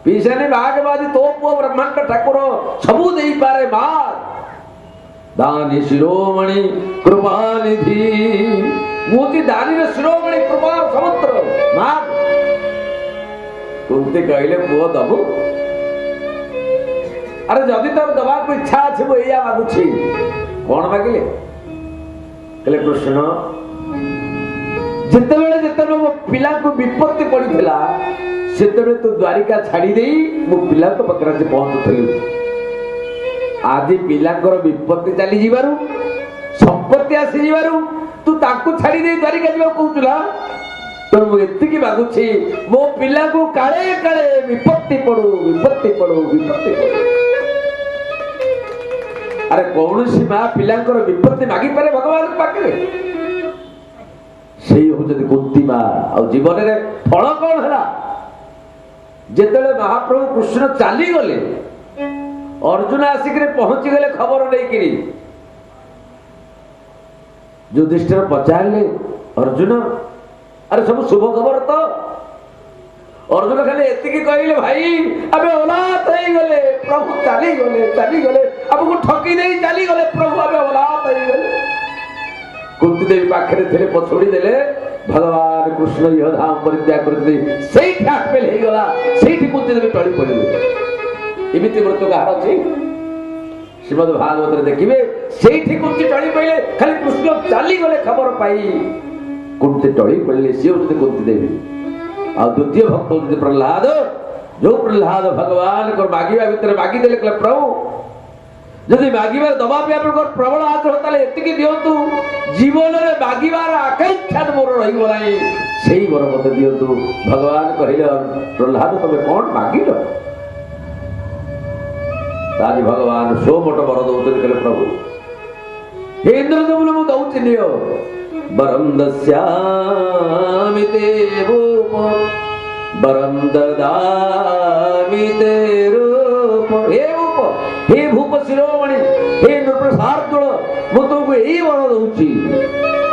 Speaker 1: पीछे मागे माँ तो पुओ ब्रह्मांड ठाकुर सबू दे पारे माँ दानी शिरोमणि कृपानिधि मुझे दानी शिरोमणि कृपा समुद्र माँ कुंती कहले पुओ दबु अरे जदि तोर दवा को इच्छा अच्छे वो या मागुछि कौन मागिले कहले कृष्ण जिते मो पिला को विपत्ति पड़ीला सेते तू द्वारिका छाड़ी दे मो पिला तो पकड़ा से पहुंचुलु आज पिलांकर विपत्ति चली जीवारु संपत्ति आसी जीवारु तू ताकू छाड़ी दे द्वारिका जीवा कहूला तो मु एतिकी मागुछि मो पिला को काले काले विपत्ति पड़ू अरे कौन सी माँ पिलांकर विपत्ति मागी पारे भगवान पाखे से हूँ कुंती माँ आ जीवन में फल कौन है जिते महाप्रभु कृष्ण चली गले अर्जुन आसिक पहुंची गले खबर नहीं युधिष्ठिर पचारे अर्जुन अरे सब शुभ खबर तो अर्जुन खाली एतिकी कहले भाई अबे औलाद हो गले प्रभु चली गले अब को ठकी दे चली गले प्रभु अबे औलाद हो गले कुंती देवी पाखरे थे पछोड़ी देले भगवान कृष्ण यह धाम परित्याग करते सेठी आठपेल हो गला सेठी कुंती देवी टळी पड़िले एमिति व्रत कहार अछि श्रीमद भागवत देखिए से कुंती टली पड़े खाली कृष्ण चली गले खबर पाई कुंती टली पड़े सी होती कुंती देवी आ द्वितीय भक्त होती प्रहलाद जो प्रहलाद भगवान को मागिबा भितर मागी देले कहले प्रभु जदि मागिबा दबा पे आपन प्रबल आग्रह ताले एतिकी दियंतु जीवन रे मागिबार आकांक्षा मोर रही गलाई सेही वर मते दियंतु भगवान कहिले प्रहलाद तबे कोन मागिलो ताजी भगवान सो मोट वर दउते कहले प्रभु हे इंद्रदेव मु दउति नियो वरम दस्यामि ते रूप वरम ददामि ते रूप हे भूप शिरोमणि हे नृप्रसार्दुल मु तुमको यही वर दूची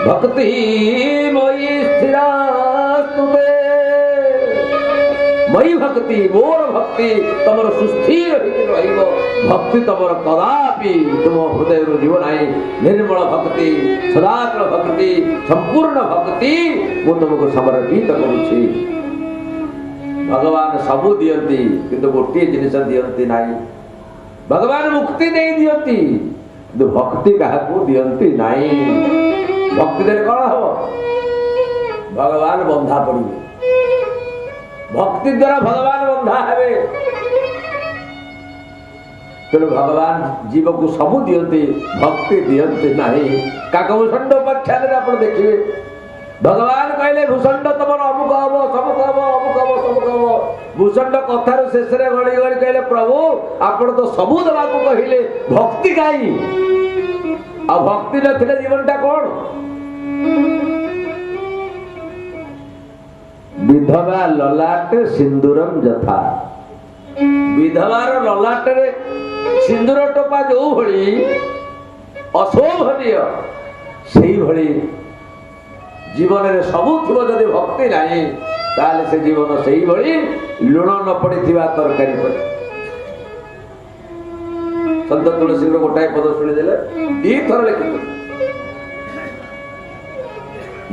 Speaker 1: भक्ति मयि स्थिरास्तुते मयि भक्ति मोर भक्ति तमर सुस्थिर रहिबो भक्ति तमर कदापि तुम हृदय रो जीव नाही निर्मल भक्ति सदाकाल भक्ति संपूर्ण भक्ति मु तुमको समर्पित करूछी भगवान सबु दियंती किंतु गोटे जिनिस दियंती नाही भगवान मुक्ति नहीं दियंती किंतु भक्ति काहाकू दियंती नाही भक्ति देले कौन हो भगवान बंधा पड़िबे भक्ति द्वारा भगवान बंधा हेबे तेणु भगवान जीव को सबु दियंती भक्ति दियंती नाही काकभूषण उपाख्यान आप देखिए भगवान कहले भूषण तुम अमुक हम सबुक हम अमुक हम सबुक हम भूषण कथार शेष गड़ी गड़ी कहले प्रभु आपण तो सबू देवा कहले भक्ति कहीं आ भक्ति नथिले जीवनटा कौन विधवा ललाट सिंदूरम जथा विधवार ललाट रे सिंदूर टोपा जो भली अशोभनीय सेही भली जीवन में सबू थी जदि भक्ति नहीं ताले से जीवन से ही भली लुण न पड़ी तरकारी पर संत तुलसी गोटाए पद शुणीदे दी थर लिखि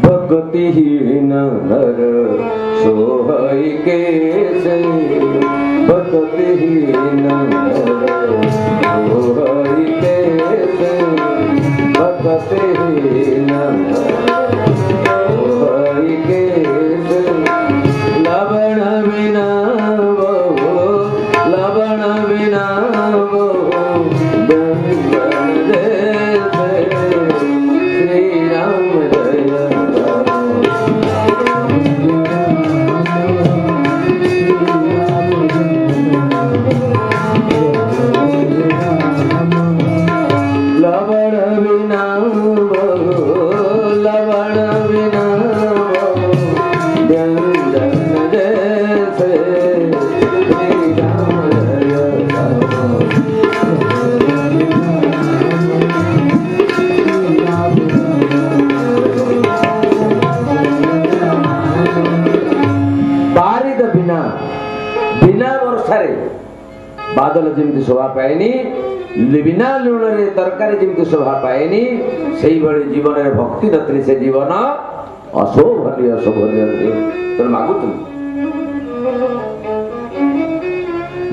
Speaker 1: भक्तिहीन नर सोहई के भक्तिहीन नर सोहई के भक्तिहीन लवण बिना लवण बिना श्री राम बादल जमी शोभा पाएनी बिना लुण तरकारी जमी शोभा पाएनी से जीवन में भक्ति नथी से जीवन अशोभनीय अशोभनीय तेणु मागुत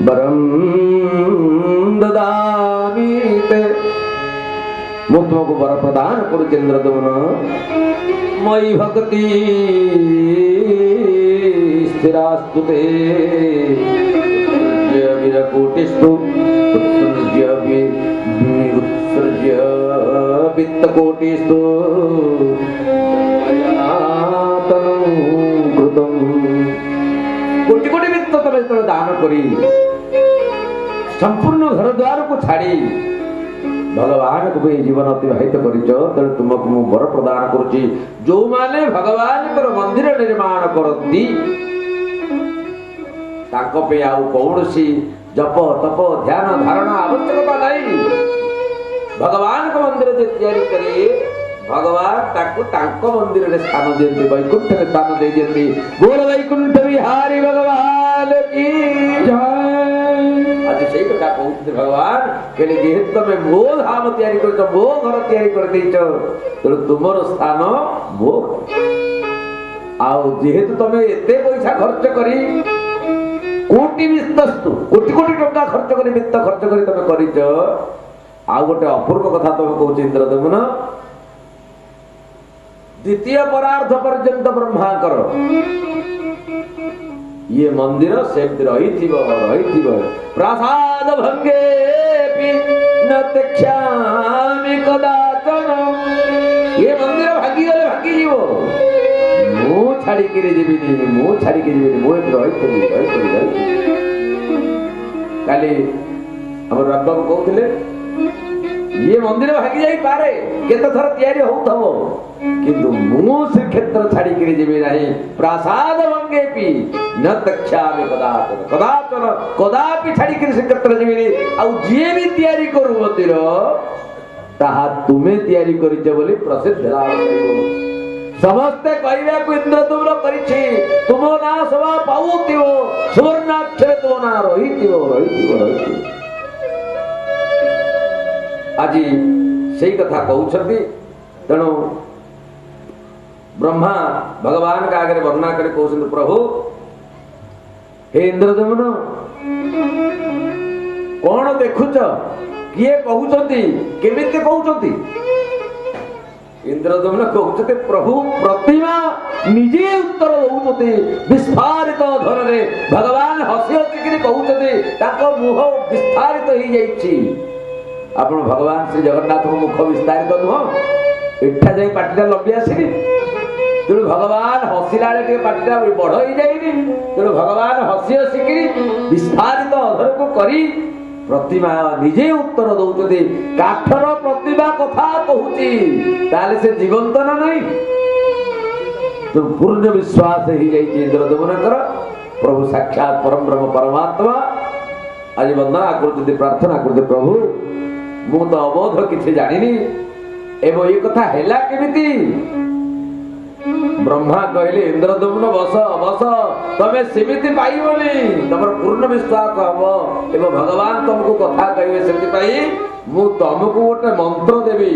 Speaker 1: वरम ददामि ते मु तुमको वर प्रदान करू चंद्रदमन मयि भक्ति स्थिरास्तुते विरकोटिस्तु उत्सृज्य वित्तकोटिस्तु कृतम कोटि कोटि वित्त तबे तो दान करी संपूर्ण घर द्वार को छाड़ी भगवान को जीवन अतिबाहित कर तुमको मु वर प्रदान करुच्ची जो माने भगवान मंदिर निर्माण करती कौन सी जप तप ध्यान धारणा आवश्यकता नहीं भगवान को मंदिर जो तैयारी करे भगवान ताको मंदिर में स्थान दियंती वैकुंठ में स्थान दे दियंती बोल वैकुंठ विहारी भगवान की जय आज सही कथा कहते भगवान कहले जेहेतु तमे मो धाम तैयारी करछ मो घर तैयारी कर देइछ तो तुमर स्थान मो आउ जेहेतु तमे एते पैसा खर्च करी कोटि विस्तस्तु कोटि कोटि टका खर्च करी वित्त खर्च करी तमे करिछ आ गोटे अपूर्व कथा तुम कहूँ इंद्रदमन द्वितीय परार्थ पर्यंत ब्रह्माकर ये मंदिर सेमती रही प्रसाद भंगे न त्यक्षामि कदाचन ये मंदिर भागी गले भागी जीवो मु छाड़ी के जीविनी मु छाड़ी के जीविनी मु रही काली हमर बाबा को कहते ये मंदिर भागी जाई पारे केते थर तयारी होउथबो किंतु मु श्रीक्षेत्र छाड़ी के जीवी नहीं प्रसाद भंगे पी न तक्षामि कदाचन कदाचन कदापि छाड़ी के श्रीक्षेत्र जीवी आ जे भी तयारी करू मंदिर ताहा तुमे तयारी करिछ बोली प्रसिद्ध लाभ करिवो समस्त कहबा को इंद्रदुम्न करिछि तुम ना सभा पाउतिवो सुवर्णाक्षर तो ना रहितिवो आज से कथा कहते तेणु ब्रह्मा भगवान का आगे वर्णना कर कहते प्रभु हे इंद्रदमन कौन देखुच किए कहते केमिति कहते इंद्रदमन कहते प्रभु प्रतिमा निजे उत्तर दौते विस्फारित धर भगवान हसी हसिक कहते मुह विस्फारित हो जाइए आपण भगवान श्री जगन्नाथ को मुख विस्तारित नुह इठा जाई पाटिटा लंबी आसी तेणु भगवान हसिला पाटिटा बड़ हो जाइनि तेणु भगवान हसी हसिक विस्फारित अधर को करी प्रतिमा निजे उत्तर दौते काठर प्रतिमा कथा कहूची ताले से जीवंत ना नहीं तो पूर्ण विश्वास ही जाइए इंद्रदमनकर प्रभु साक्षात परम ब्रह्म परमात्मा आज वंदना करते प्रार्थना करते प्रभु मु तो अबोध किसी जानी एवं ये कथा हैला केमिति ब्रह्मा कहले इंद्रदमन बस बस तमे सीमित पाइबनी तमर पूर्ण विश्वास हम एवं भगवान तुमको कथा कहे से मु तुमको गोटे मंत्र देवी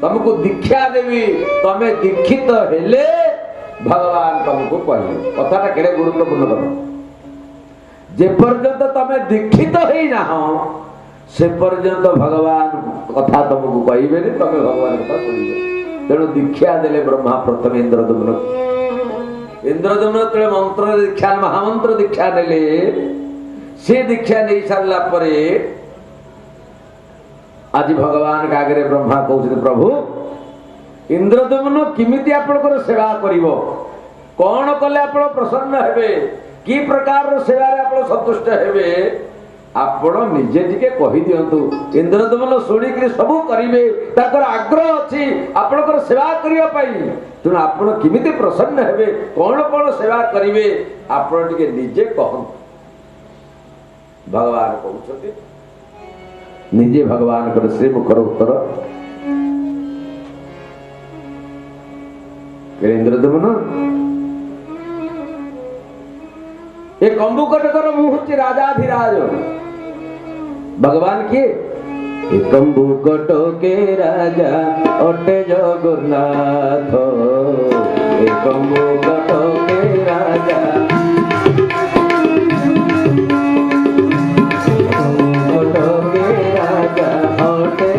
Speaker 1: तुमको दीक्षा देवी तमे दीक्षित हेले भगवान तुमको कहे कथाटा केड़े गुरुत्वपूर्ण कथा जे पर्यंत तमे दीक्षित ही ना से पर्यंत भगवान कथा तुमको कहे तमे भगवान कथा सुनिबे तेणु दीक्षा देले ब्रह्मा प्रथम इंद्रदमन तेरे मंत्र दीक्षा महामंत्र दीक्षा देले से दीक्षा नहीं सारा पर आज भगवान का आगे ब्रह्मा कहते प्रभु इंद्रदमन किमिति आपनकर सेवा करिवो कौन कले आप प्रसन्न हेबे कि प्रकार सेवा रे आप संतुष्ट हेबे आपण निजे टिके कहि दियंतु इंद्रदमन शुणी सब करिवे ताकर आग्रह अछि आपनकर सेवा करिया पई तेणु आपण किमिति प्रसन्न हेबे कौन कौन सेवा करिवे आपण टिके निजे कहन भगवान कहउछथि निजे भगवान कर श्री मुखर उत्तर इंद्रदमन ये कंबुकटकर मुहूर्ति राजाधिराज भगवान किए कंबुकट के राजा अटे जगन्नाथ कंबुकट के राजा कंबुकट के राजा अटे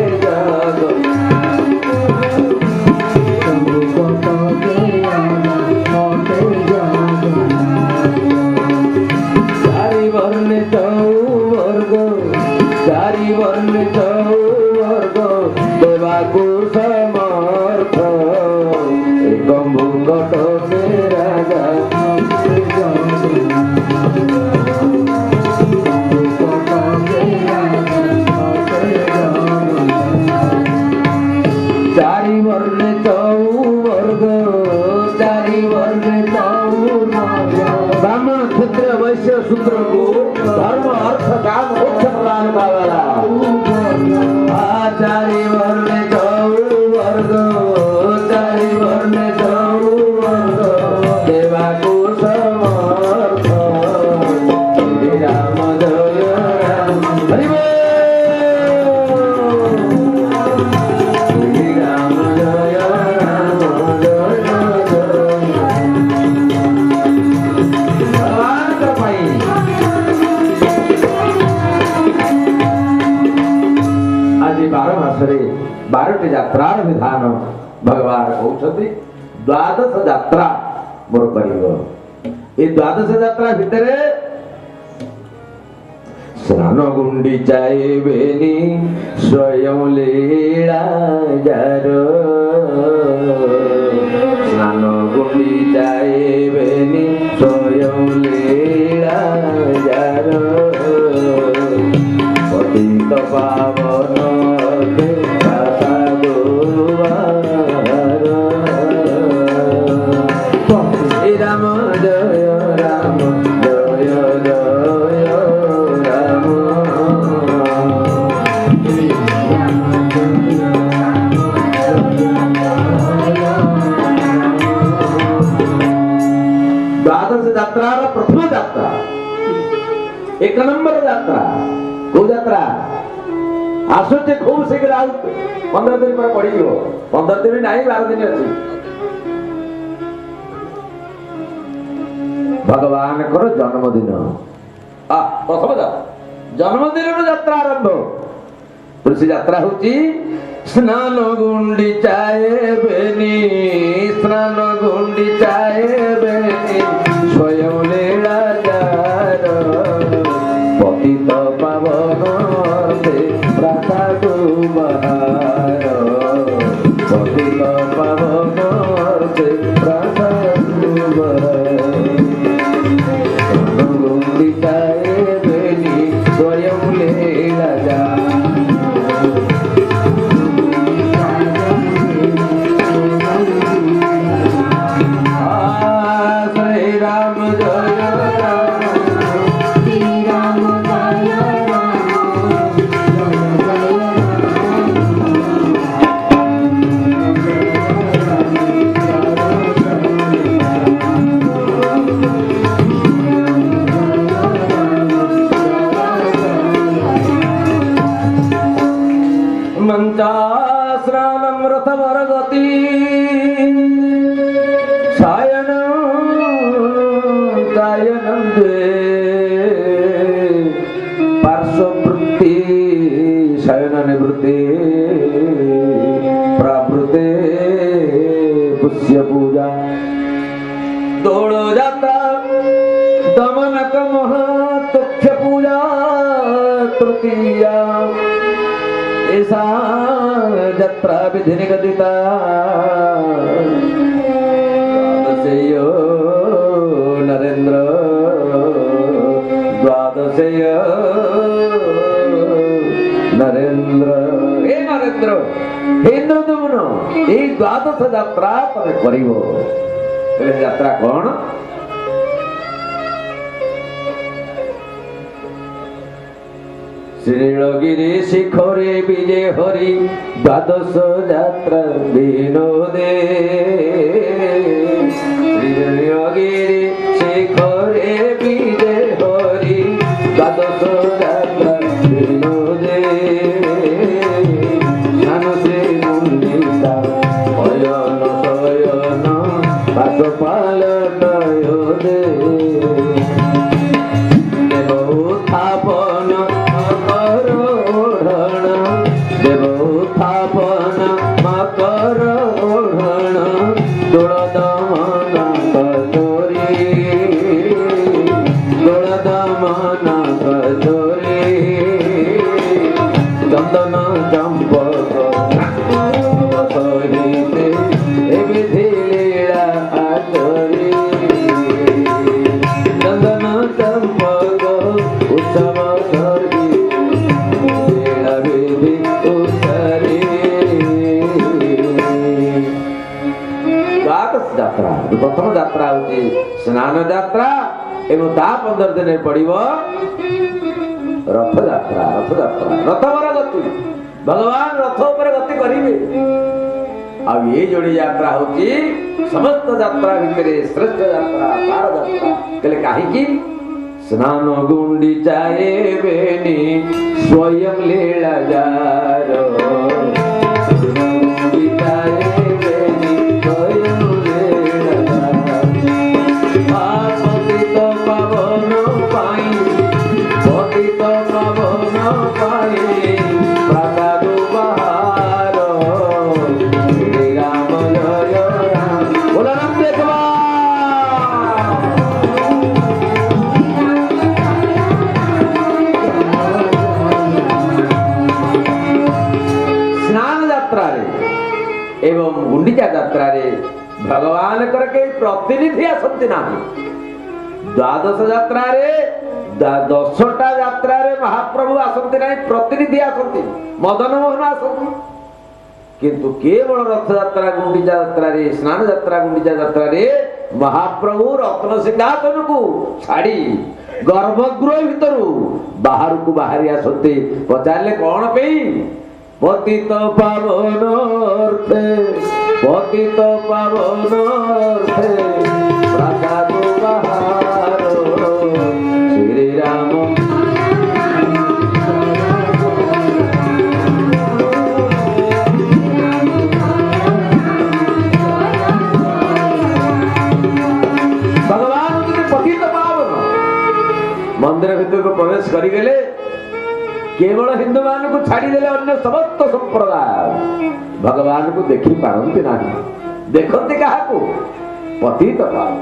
Speaker 1: सूत्र को धर्म अर्थ काम मोक्ष प्रदान पावेला आचार्य वर्ण चौ वर्ग चारि वर्ण चौ वर्ग देवा को समर्थ श्री राम जय राम हरि बोल श्री राम जय राम जय भगवान का पाई यात्रार विधान भगवान कहते द्वादश यात्रा मोर कर ये द्वादश यात्रा भितर स्नान गुंडीचाए बेनी स्वयं लीला जार स्नान गुंडीचाए बेनी स्वयं लीला जार पतित पावन राम जय राम जय जय राम द्वादश यात्रा प्रथम यात्रा एक नंबर यात्रा को यात्रा आसुचे खूब शीघ्र आउ 15 दिन पर पड़ी 15 दिन नहीं 12 दिन अच्छी भगवान को जन्मदिन प्रथम जन्मदिन यात्रा आरंभ तुलसी यात्रा होची स्नान गुंडीचाए बेनी स्नान गुंडीचाए बेनी स्वयं लीला जार पतित पावन प्रसाद बहार पतित पावन प्रसाद बहार स्वयं लीला जार श्री राम जय राम श्री राम जय मंचास्नानं रथवरगति सायनं गायनं द्वे पार्श्ववृत्ति शयन निवृत्ति प्रावृत्ते पुष्य पूजा दोलो जाता दमनक महातुख्य पूजा तृतीया ऐसा जत्रा विधि निगदिता द्वादशेयो नरेंद्र द्वादशेयो नरेंद्र हे नरेंद्र हे इंद्रदुम्न ए द्वादश यात्रा तमे करिवो यात्रा कौन श्रीलगिरी शिखरे विजय हरि द्वादश यात्रा विनोदे श्रीलगिरी शिखरे विजय हरि द्वादश यात्रा विनोदे मानसे मुंडिता अयन शयन पाशपाल दे देवोत्थापन देवोत्थापन मकर ओढ़ण दोलदमन कजोरी दोलदमन कजोरी चंदन चंपक सहिते विधि लीला आचरी चंदन चंपक उत्सव यात्रा प्रथम यात्रा होची स्नान यात्रा एवं ता 15 दिन पड़िबो रथ यात्रा रथ पर गति भगवान रथ पर गति करिवे आ ये जोड़ी यात्रा होची समस्त यात्रा भितरे श्रेष्ठ यात्रा पार यात्रा कले काहे की स्नान गुंडीचाए बेनी स्वयं लीला जार भगवान करके प्रतिनिधि आसंती ना द्वादश यात्रा रे 10टा यात्रा रे महाप्रभु आसंती ना प्रतिनिधि आसंती मदन मोहन आसंती किंतु केवल रथ यात्रा गुंडीचा यात्रा रे स्नान यात्रा गुंडीचा यात्रा रे महाप्रभु रत्न सिंहासन को छाड़ी गर्भगृह भीतर बाहर को बाहरी आसते पचारे कौन पे पतित पावनर्थे पतित पावनर्थे प्रसाद बाहर श्री राम भगवान पतित पावन मंदिर भीतर को प्रवेश करिगले केवल हिंदू मान को छाड़ीदेले अन्य समस्त संप्रदाय भगवान को देखी पारती ना देखते क्या पतित पावन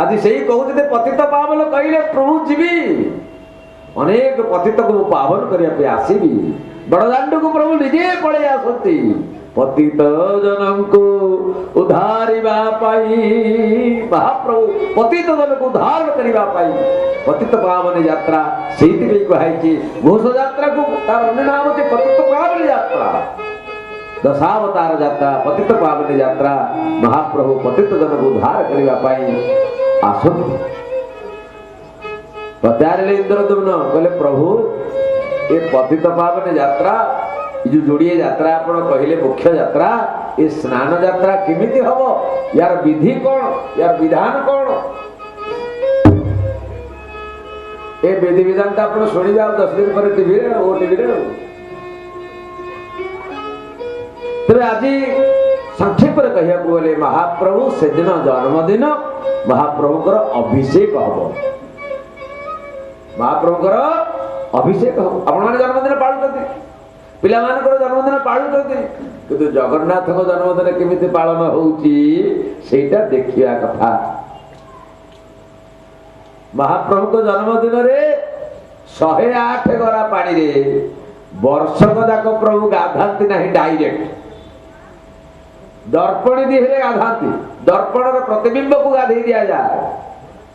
Speaker 1: आज से कहते पतित पावन कहले प्रभु जीवी अनेक पतित को पावन करने आसबि बड़दाण्ड को प्रभु निजे पड़े आसती पतित जनम को उद्धारिबा पाई महाप्रभु पतित जन को उद्धार करबा पाई पतित पावन यात्रा सेति पे कहाई घोष यात्रा को तार अन्य नाम है पतित पावन यात्रा दशावतार यात्रा पतित पावन यात्रा महाप्रभु पतित जन को उद्धार करबा पाई आसत पचारे इंद्रदम्न कहले प्रभु ये पतित पावन यात्रा जो जोड़िए यात्रा आप कहले मुख्य यात्रा ये स्नान यात्रा केमिति हम यार विधि कौन यार विधान कौन ये विधि विधान तो आप शुणी जाओ 10 दिन पर टीवी तेरे आज संक्षेप कहिया गले महाप्रभु से दिन जन्मदिन महाप्रभुकर अभिषेक हम महाप्रभुकर अभिषेक हम आपण जन्मदिन पालुଛନ୍ତି पिला मानकर जन्मदिन पालुଛନ୍ତି किंतु जगन्नाथ को जन्मदिन केमिति पालन होउची सेटा देखिया कथा महाप्रभु को जन्मदिन रे 108 गरा पानी रे वर्षक जाक प्रभु गाधांती नहीं डायरेक्ट दर्पण दिहरे गाधांती दर्पण रे प्रतिबिंब को गाधई दिया जाए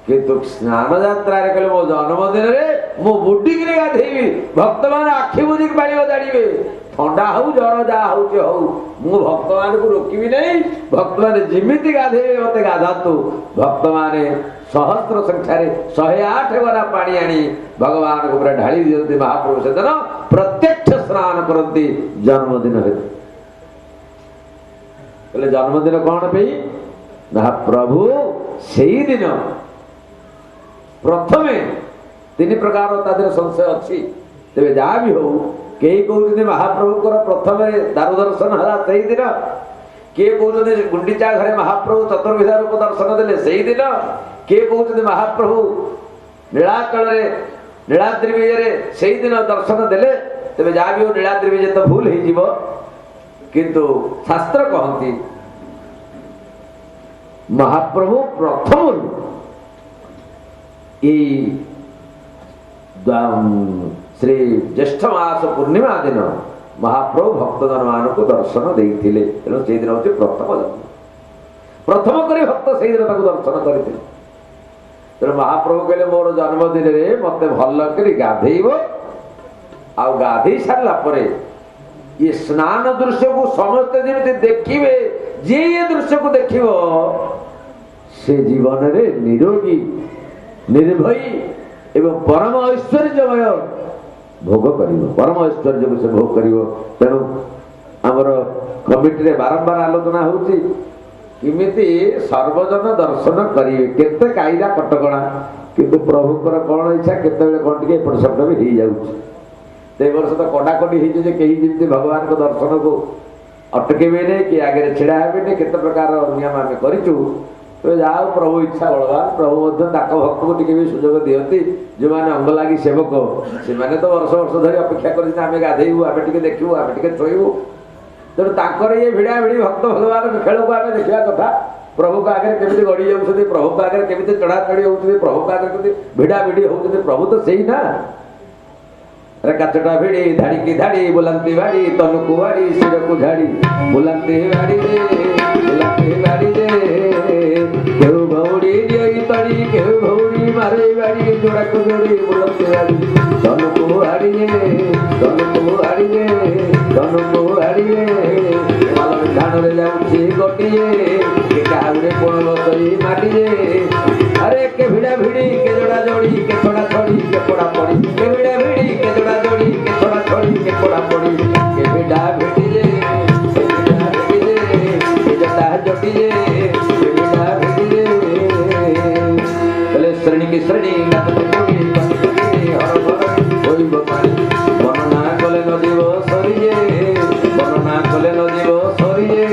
Speaker 1: किंतु स्नान यात्रा रे कहले मो जन्मदिन रे मो बुड्डी रे गाधेबी भक्त मान आखि बुझी पानी बजाड़िबे ठंडा हउ जर जा हउचे हउ मु भक्त मान को रोकिबी नहीं भक्त मान जिमिति गाधेबे मते गाधातु भक्त माने सहस्त्र संख्या रे 108 गरा पानी आनी भगवान को पूरा ढाली दियंती महाप्रभु से दिन प्रत्यक्ष स्नान करती जन्मदिन रे कहले जन्मदिन कौन पे महाप्रभु सेही दिन प्रथमे 3 प्रकार तादर संशय अच्छी तेरे जहाँ भी हो कई कहते महाप्रभु प्रथम दारु दर्शन है से दिन किए कहते गुंडीचा घरे महाप्रभु चतुर्विधा रूप दर्शन देले से दिन किए कहते महाप्रभु नीलाचल नीलाद्रि विजय से दिन दर्शन देले तेरे जहाँ भी हो नीलाद्रि विजय तो भूल हो किंतु शास्त्र कहती महाप्रभु प्रथम श्री ज्येष्ठ मास पूर्णिमा दिन महाप्रभु भक्तजन मान को दर्शन देते से दिन हूँ प्रथम जन्म प्रथम कर भक्त से दिन दर्शन करते तेणु महाप्रभु कहले मोर जन्मदिन में मत भल कर गाधेब आ गाधे सारा पर ये स्नान दृश्य को समस्ते जमी देखिए जे ये दृश्य को देख से जीवन रे निरोगी निर्भयी एवं परम ऐश्वर्यमय भोग करिवो परम ऐश्वर्य को से भोग करिवो तेणु आमर कमिटी रे बारंबार आलोचना होउची किमिति सर्वजन दर्शन करिवे केते कायदा कटकणा किंतु प्रभुकर कौन इच्छा केतेबेले कोन टिके एपट शब्द भी हो जाउची ते वर्ष तो कडाकडी हे जे केही जिमति भगवान को दर्शन को अटकेबे ने कि आगे छिड़ा हेबे ने केते प्रकार नियम आमे करिचु तो जाओ प्रभु इच्छा बलवान प्रभु भक्त को टी भी सुजोग दिखती जो मैंने अंग लगी सेवक से मैंने तो वर्ष वर्ष धरी अपेक्षा करें गाधेबू आम टे देखू आम टे शोबू तेणु ये भिड़ा भिड़ी भक्त भगवान खेल को आम देखा कथा प्रभु को आगे केमी गड़ी जाऊँ प्रभु को आगे केमी चढ़ा चढ़ी होती प्रभु को आगे केमी भिड़ा भिड़ी होती प्रभु तो सही ना काचटा भिड़ी धाड़ी की धाड़ी बुलांती भाड़ी तनु को भाड़ी सिर को झाड़ी बुलांती भाड़ी लाठी बाड़ी जे केहू भौड़ी दियई तड़ी केहू भौड़ी मारे बाड़ी जोड़ा को जोड़ी बुलते बाड़ी धन को हाड़ी जे धन को हाड़ी जे धन को हाड़ी जे मालम धान रे जाउची गोटी जे के काउरे कोण बसई माटी जे अरे के भिड़ा भिड़ी के जोड़ा जोड़ी के छोड़ा छोड़ी के पोड़ा पड़ी के भिड़ा भिड़ी के जोड़ा जोड़ी के छोड़ा छोड़ी के पोड़ा पड़ी के भिड़ा भिड़ी जे जोटी जे भिड़ा भिड़ी जे बोले श्रेणी की श्रेणी हर भर होइब पानी वर्णना कले नदीब सरी जे वर्णना कले नदीब सरी जे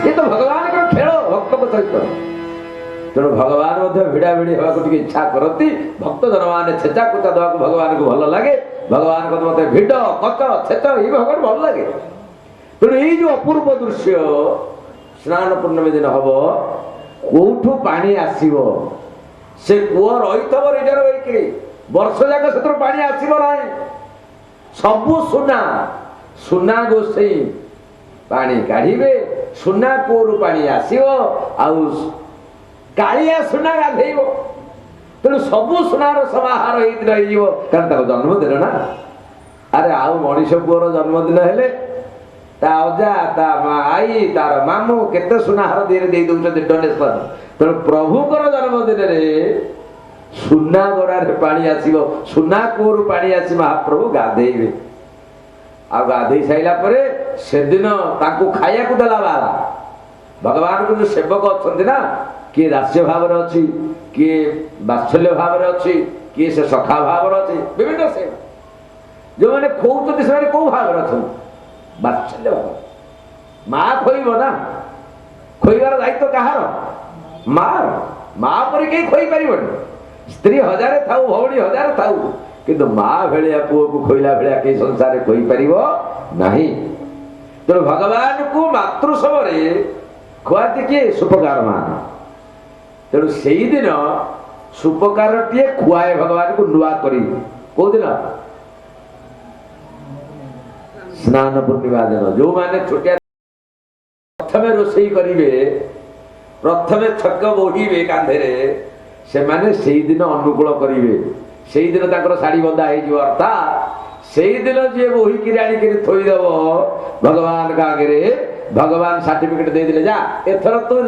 Speaker 1: ये तो भगवान का खेल भक्त को सहित तेणु भगवान भिड़ा भिड़ी हवा को इच्छा करती भक्त जन मैंने छेचा कुचा देवा भगवान को भल लगे भगवान को मत भिड़ कच छेच ये भगवान भल लगे तेणु ये जो अपूर्व दृश्य स्नान पूर्णमी दिन हम कौठू पानी आसो से कूह रही रिजर्व होकर वर्ष जाक से पानी आसब ना सबू सुना सुना गोसई पानी काढ़े सुना कूरु पानी आसो कालिया सुना गाधेब तेणु सबू सुनार समाहार कारण जन्मदिन ना अरे आउ मनीष पुअर जन्मदिन हेले ता अजा ता आई तार मामू केते सुनाहार दे दौरान डोनेशन तेणु प्रभुकर जन्मदिन रे सुना गड़े पानी आसो सुना कूरु पानी आसी महाप्रभु गाधेबे आ गाधे साइला परे से दिन खाया को देला बाला भगवान को जो सेवक अच्छा ना किए दास्य भाव अच्छी किए बात्सल्य भाव अच्छी किए से सखा भाव अच्छी विभिन्न सेवा जो मैंने खोते से कौ भाव अच्छा बात्सल्य भाव माँ खोब ना खोबार दायित्व कहार मार माँ पर कहीं खोई पार स्त्री हजार थाऊ भौणी हजार थाऊ किंतु माँ भाया पुओ को खोला भाया कहीं संसार खोई पार नहीं तेणु भगवान को मातृ समय खुआती किए सुपकार मान तेणु से दिन सुपकार टे खुआए भगवान को नुआ करी कौ दिन स्नान पूर्णिमा दिन जो मैंने छोटिया प्रथम रोषे करेंगे प्रथम छक बोहिबे कांधे से माने से दिन अनुकूल करेंगे से दिन ताकर शाड़ी बंधा हो अर्थात से दिन जी बोहिकी आणिक थोईदेव भगवान का आगे भगवान सर्टिफिकेट दे दिले जा एथर तो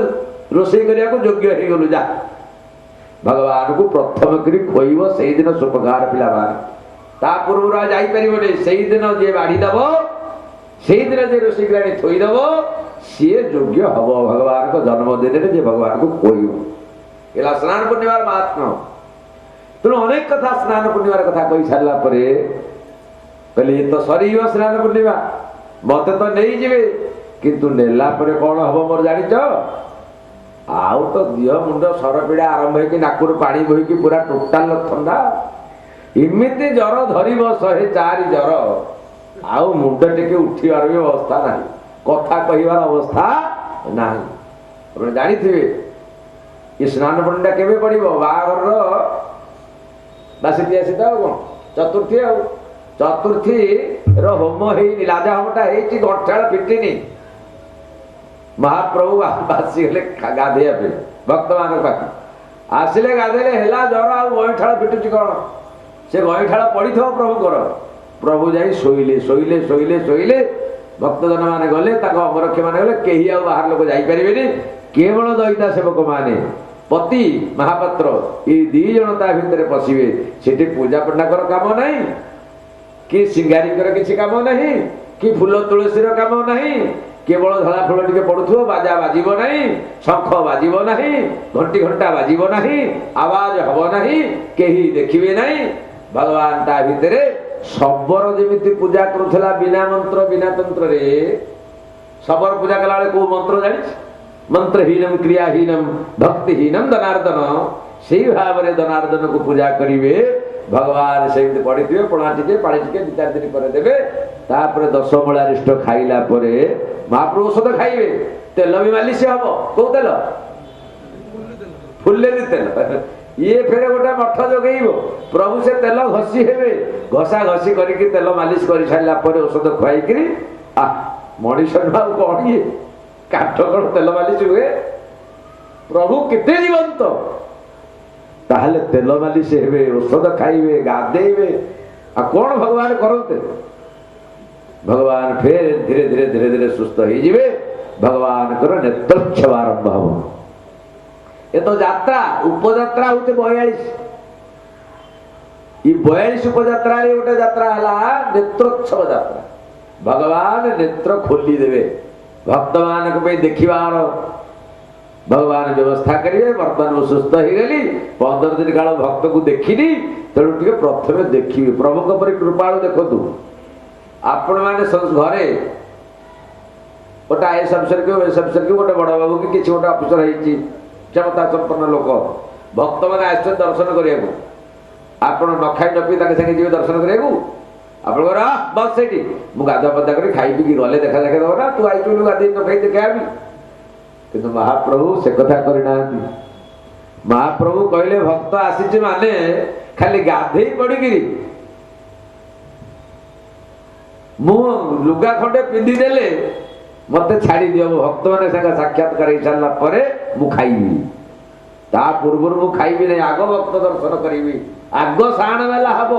Speaker 1: रोषे करिया को योग्य हो गलु जा भगवान को प्रथम करी खोइब से दिन सुपकार पिला बार ता पूर्व जाई परिबने से दिन जे बाड़ी दब से दिन जे रोषे करी थोईदेव सी योग्य हब भगवान को जन्मदिन जे भगवान को खोइब एला स्नान पूर्णिमार महात्मा तेणु अनेक कथा स्नान पूर्णिमार कथा कही सारा कहले ये तो सरी स्नान पूर्णिमा मत तो नहीं जीवे किंतु नेला परे कौन हम मोर जानिच आउ तो दिह मुंड सरपीड़ा आरंभ हो नाकुर पानी बोईकी पूरा टोटाल ठंडा इमिति जर धरब 104 जर आउ मुंड टिके उठिबार भी अवस्था ना कथा कहबार अवस्था ना जानी थे ये स्नान पूर्णिमा केबे पड़िबो बागर बासी आसी तो कौन चतुर्थी आ चतुर्थी होम हो लाजा होमटा गठाड़ फिटिनी महाप्रभु बासी गले गाधे भक्त मान पाखे आसिले गाधेले है जर आ गईठाड़ फिटुची कौन से गईठाड़ पड़ी प्रभुकर प्रभु जाई शोइले शोइले शोइले शोइले भक्तजन मैंने गले अंगरक्षी मैंने गले कहीं आ बाहर लोक जापरेनि केवल दईता सेवक माने पति महापात्र ये दी जन भितर पशिवे से पूजा पंडाकर काम नहीं कि सिंगारिकर किसी काम नहीं कि फूल तुलसीर काम नहीं केवल धला फूल टे पड़ुथो बाजा बाजिब नहीं शंख बाजिब नहीं घंटी घंटा बाजिब नहीं आवाज हब नहीं कहीं देखिए नहीं भगवान ता भितर शबर जमी पूजा करुला बिना मंत्र बिना तंत्र रे शबर पूजा कला को मंत्र जानी मंत्रहीनम क्रियाहीनम भक्तिहीनम धनार्दन से भाव में धनार्दन को पूजा करेंगे भगवान से पड़ी थे पणा टे पा टे 2-4 दिन पर देवे तापर 10 मलारिष्ट खाइला महाप्रभु औषध खाइबे तेल भी मालिश हम कौ तेल फुलेरी तेल ये फेर गोटे मठ जगेब प्रभु से तेल घसी हे घसा घसी करके तेल मालिश कर सारा औषध खुआई मनीष कौन ये काठ कण तेल मालिश हुए प्रभु केते जीवंत ताहले तेल मालिश हेबे औषध खाइबे गाधेइबे आ कौन भगवान करते भगवान फिर धीरे धीरे धीरे धीरे सुस्थ हो जिवे भगवान कर नेत्रोत्सव आरंभ हम ये तो यात्रा उपयात्रा होते 42 ये 42 उपयात्रा गोटे यात्रा है नेत्रोत्सव यात्रा भगवान नेत्र खोली देवे भक्त मान देखिबार भगवान व्यवस्था करेंगे बर्तमान सुस्थ हो गली 15 दिन काल भक्त को देखनी तेणु टे प्रथम देखिए प्रभु पर कृपाणु देखु आपण मैंने घरे गोटे आईएएस अफिसर की गोटे बड़ बाबू कि किसी गोटे अफिसर होती क्षमता संपन्न लोक भक्त मैंने आस दर्शन करने आप न खाई न पी संगे जी दर्शन करने आप बस से गाधुआ पदा कर खाई पी गले देखा देखा दब ना तू आई गाधे न खाई देखा किंतु महाप्रभु से कथा करना महाप्रभु कहले भक्त आसी माने खाली गाधे पड़िकी मु लुगा खंडे पिंधि देले मत छाड़ी दियो भक्त मैंने साक्षात्कार हो सारा पर मु खाइबी ता पूर्व मु खाइबी नहीं आग भक्त दर्शन करी आग साण मेला हम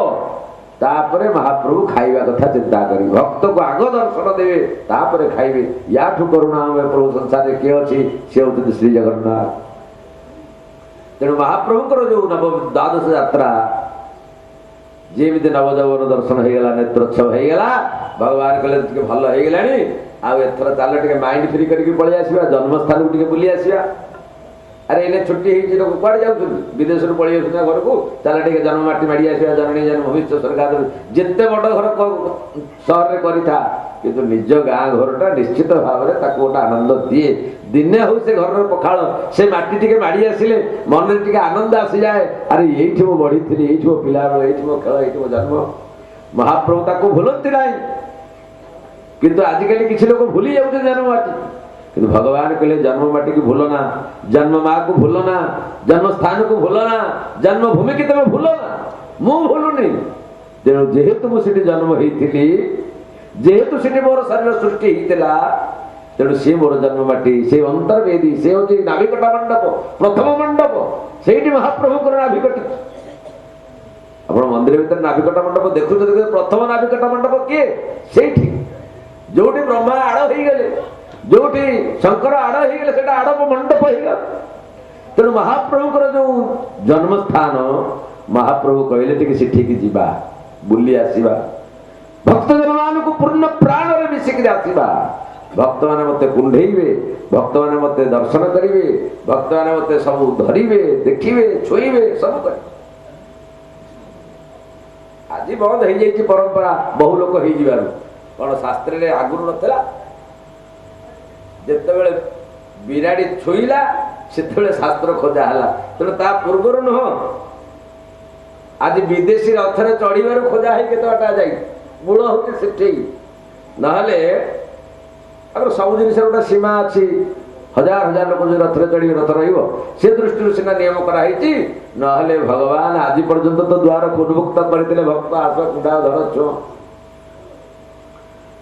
Speaker 1: तापरे महाप्रभु खाइबा कथा चिंता करी भक्त को आग दर्शन देवे तापरे खाइबे याठू करुणा प्रभु संसार किए अच्छी सी होती श्री जगन्नाथ तेणु महाप्रभुकर जो नव द्वादश यात्रा जेमती नवजवन दर्शन हो गला नेत्रोत्सव हो गला भगवान कहले भल हो गला आथर चल टे माइंड फ्री करके पलि आसवा जन्मस्थान को टे बुली आसवा अरे इन्हें छुट्टी हो कड़े जाऊँ विदेश पलि आस घर को चल टे जन्ममाटी माड़ी आसवा जननी जन्म भविष्य सरकार जिते बड़ घर सहर में करा कि निज गाँ घरटा निश्चित भाव में गोटे आनंद दिए दिने हो से घर पखाड़ से माटी टे माड़ी आसिले मन टे आनंद आसी जाए अरे ये मो बढ़ी थी ये मो पिला ये मो खेल ये मो जन्म महाप्रभु ताको भूलती ना किंतु आजिकल किसी लोग भूली जाते जन्म माटी किंतु भगवान कहले जन्म माटी को भूलना जन्म माँ को भूलना जन्म स्थान को भूलना जन्मभूमि की तुम भूलना मु भूलुनी तेणु जेहेतु मुझे जन्म होती जेहेतु से मोर शरीर सृष्टि होता तेणु सी मोर जन्म माटी से अंतर्वेदी से हूँ नाभिकटा मंडप प्रथम मंडप से महाप्रभु नाभिकटी आप मंदिर भीतर नाभिकटा मंडप देखु प्रथम नाभिकटा मंडप किए से जो ब्रह्मा आड़ हो गले जो शंकर आड़ हो गले आड़प मंडप हो गला तेणु महाप्रभुकर जो जन्म स्थान महाप्रभु कहले टी सेठिकी जीवा बुली आसवा भक्तजन मान को पूर्ण प्राण में मिसिक आसवा भक्त मैंने मत कुंडेबे भक्त मैंने मत दर्शन करेंगे भक्त मैंने मत सब धरवे देखिए छुईबे सब कर आज बंद हो जाए परंपरा बहु लोक हो कौन शास्त्र में आगुरी नाला जिते बिराड़ी छुईला से शास्त्र खोजा है तेणु ता पूर्वर नुह आज विदेशी रथरे चढ़वर खोजा है केत बाटा जा मूल हूँ से नहले अगर सब जिन गोटे सीमा अच्छी हजार हजार लोग जो रथरे चढ़ी रथ रे दृष्टि सीना नियम कराई नहले भगवान आज पर्यंत तो द्वार उन्मुक्त करते भक्त आस कुंडा धर छुआ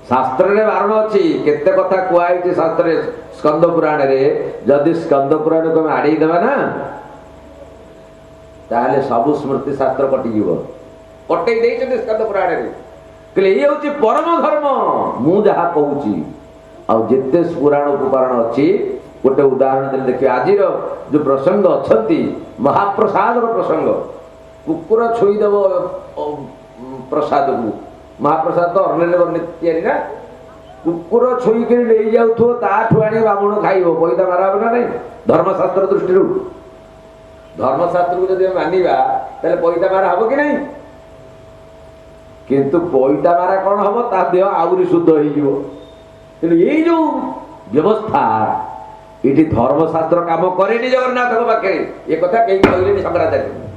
Speaker 1: शास्त्र में बारण अच्छी केते कथा कहुई शास्त्र स्कंद पुराण रे जदि स्कंद पुराण को आड़े देवा ना ताले सबु स्मृति शास्त्र कटिज कटे स्कंद पुराण रे ये हूँ परम धर्म मु जहा कहूँ आते पुराण उपपुराण अच्छी गोटे उदाहरण देने देखिए आज जो प्रसंग अच्छा महाप्रसाद प्रसंग कुकुर छुईदेव प्रसाद को महाप्रसाद तो अर्णित या कुकुर छुईक ले जाऊ ताठू आने बामुण खाइब पैसा मारा ना नहीं धर्मशास्त्र दृष्टि धर्मशास्त्र को जब मानवा तेल पैसा मारा हम कि नहीं किंतु पैसा मारा कौन हम ता देह आहरी शुद्ध हो ये जो व्यवस्था ये धर्मशास्त्र काम करे जगन्नाथ पाखे ये कथा कहीं कहले शंकराचार्य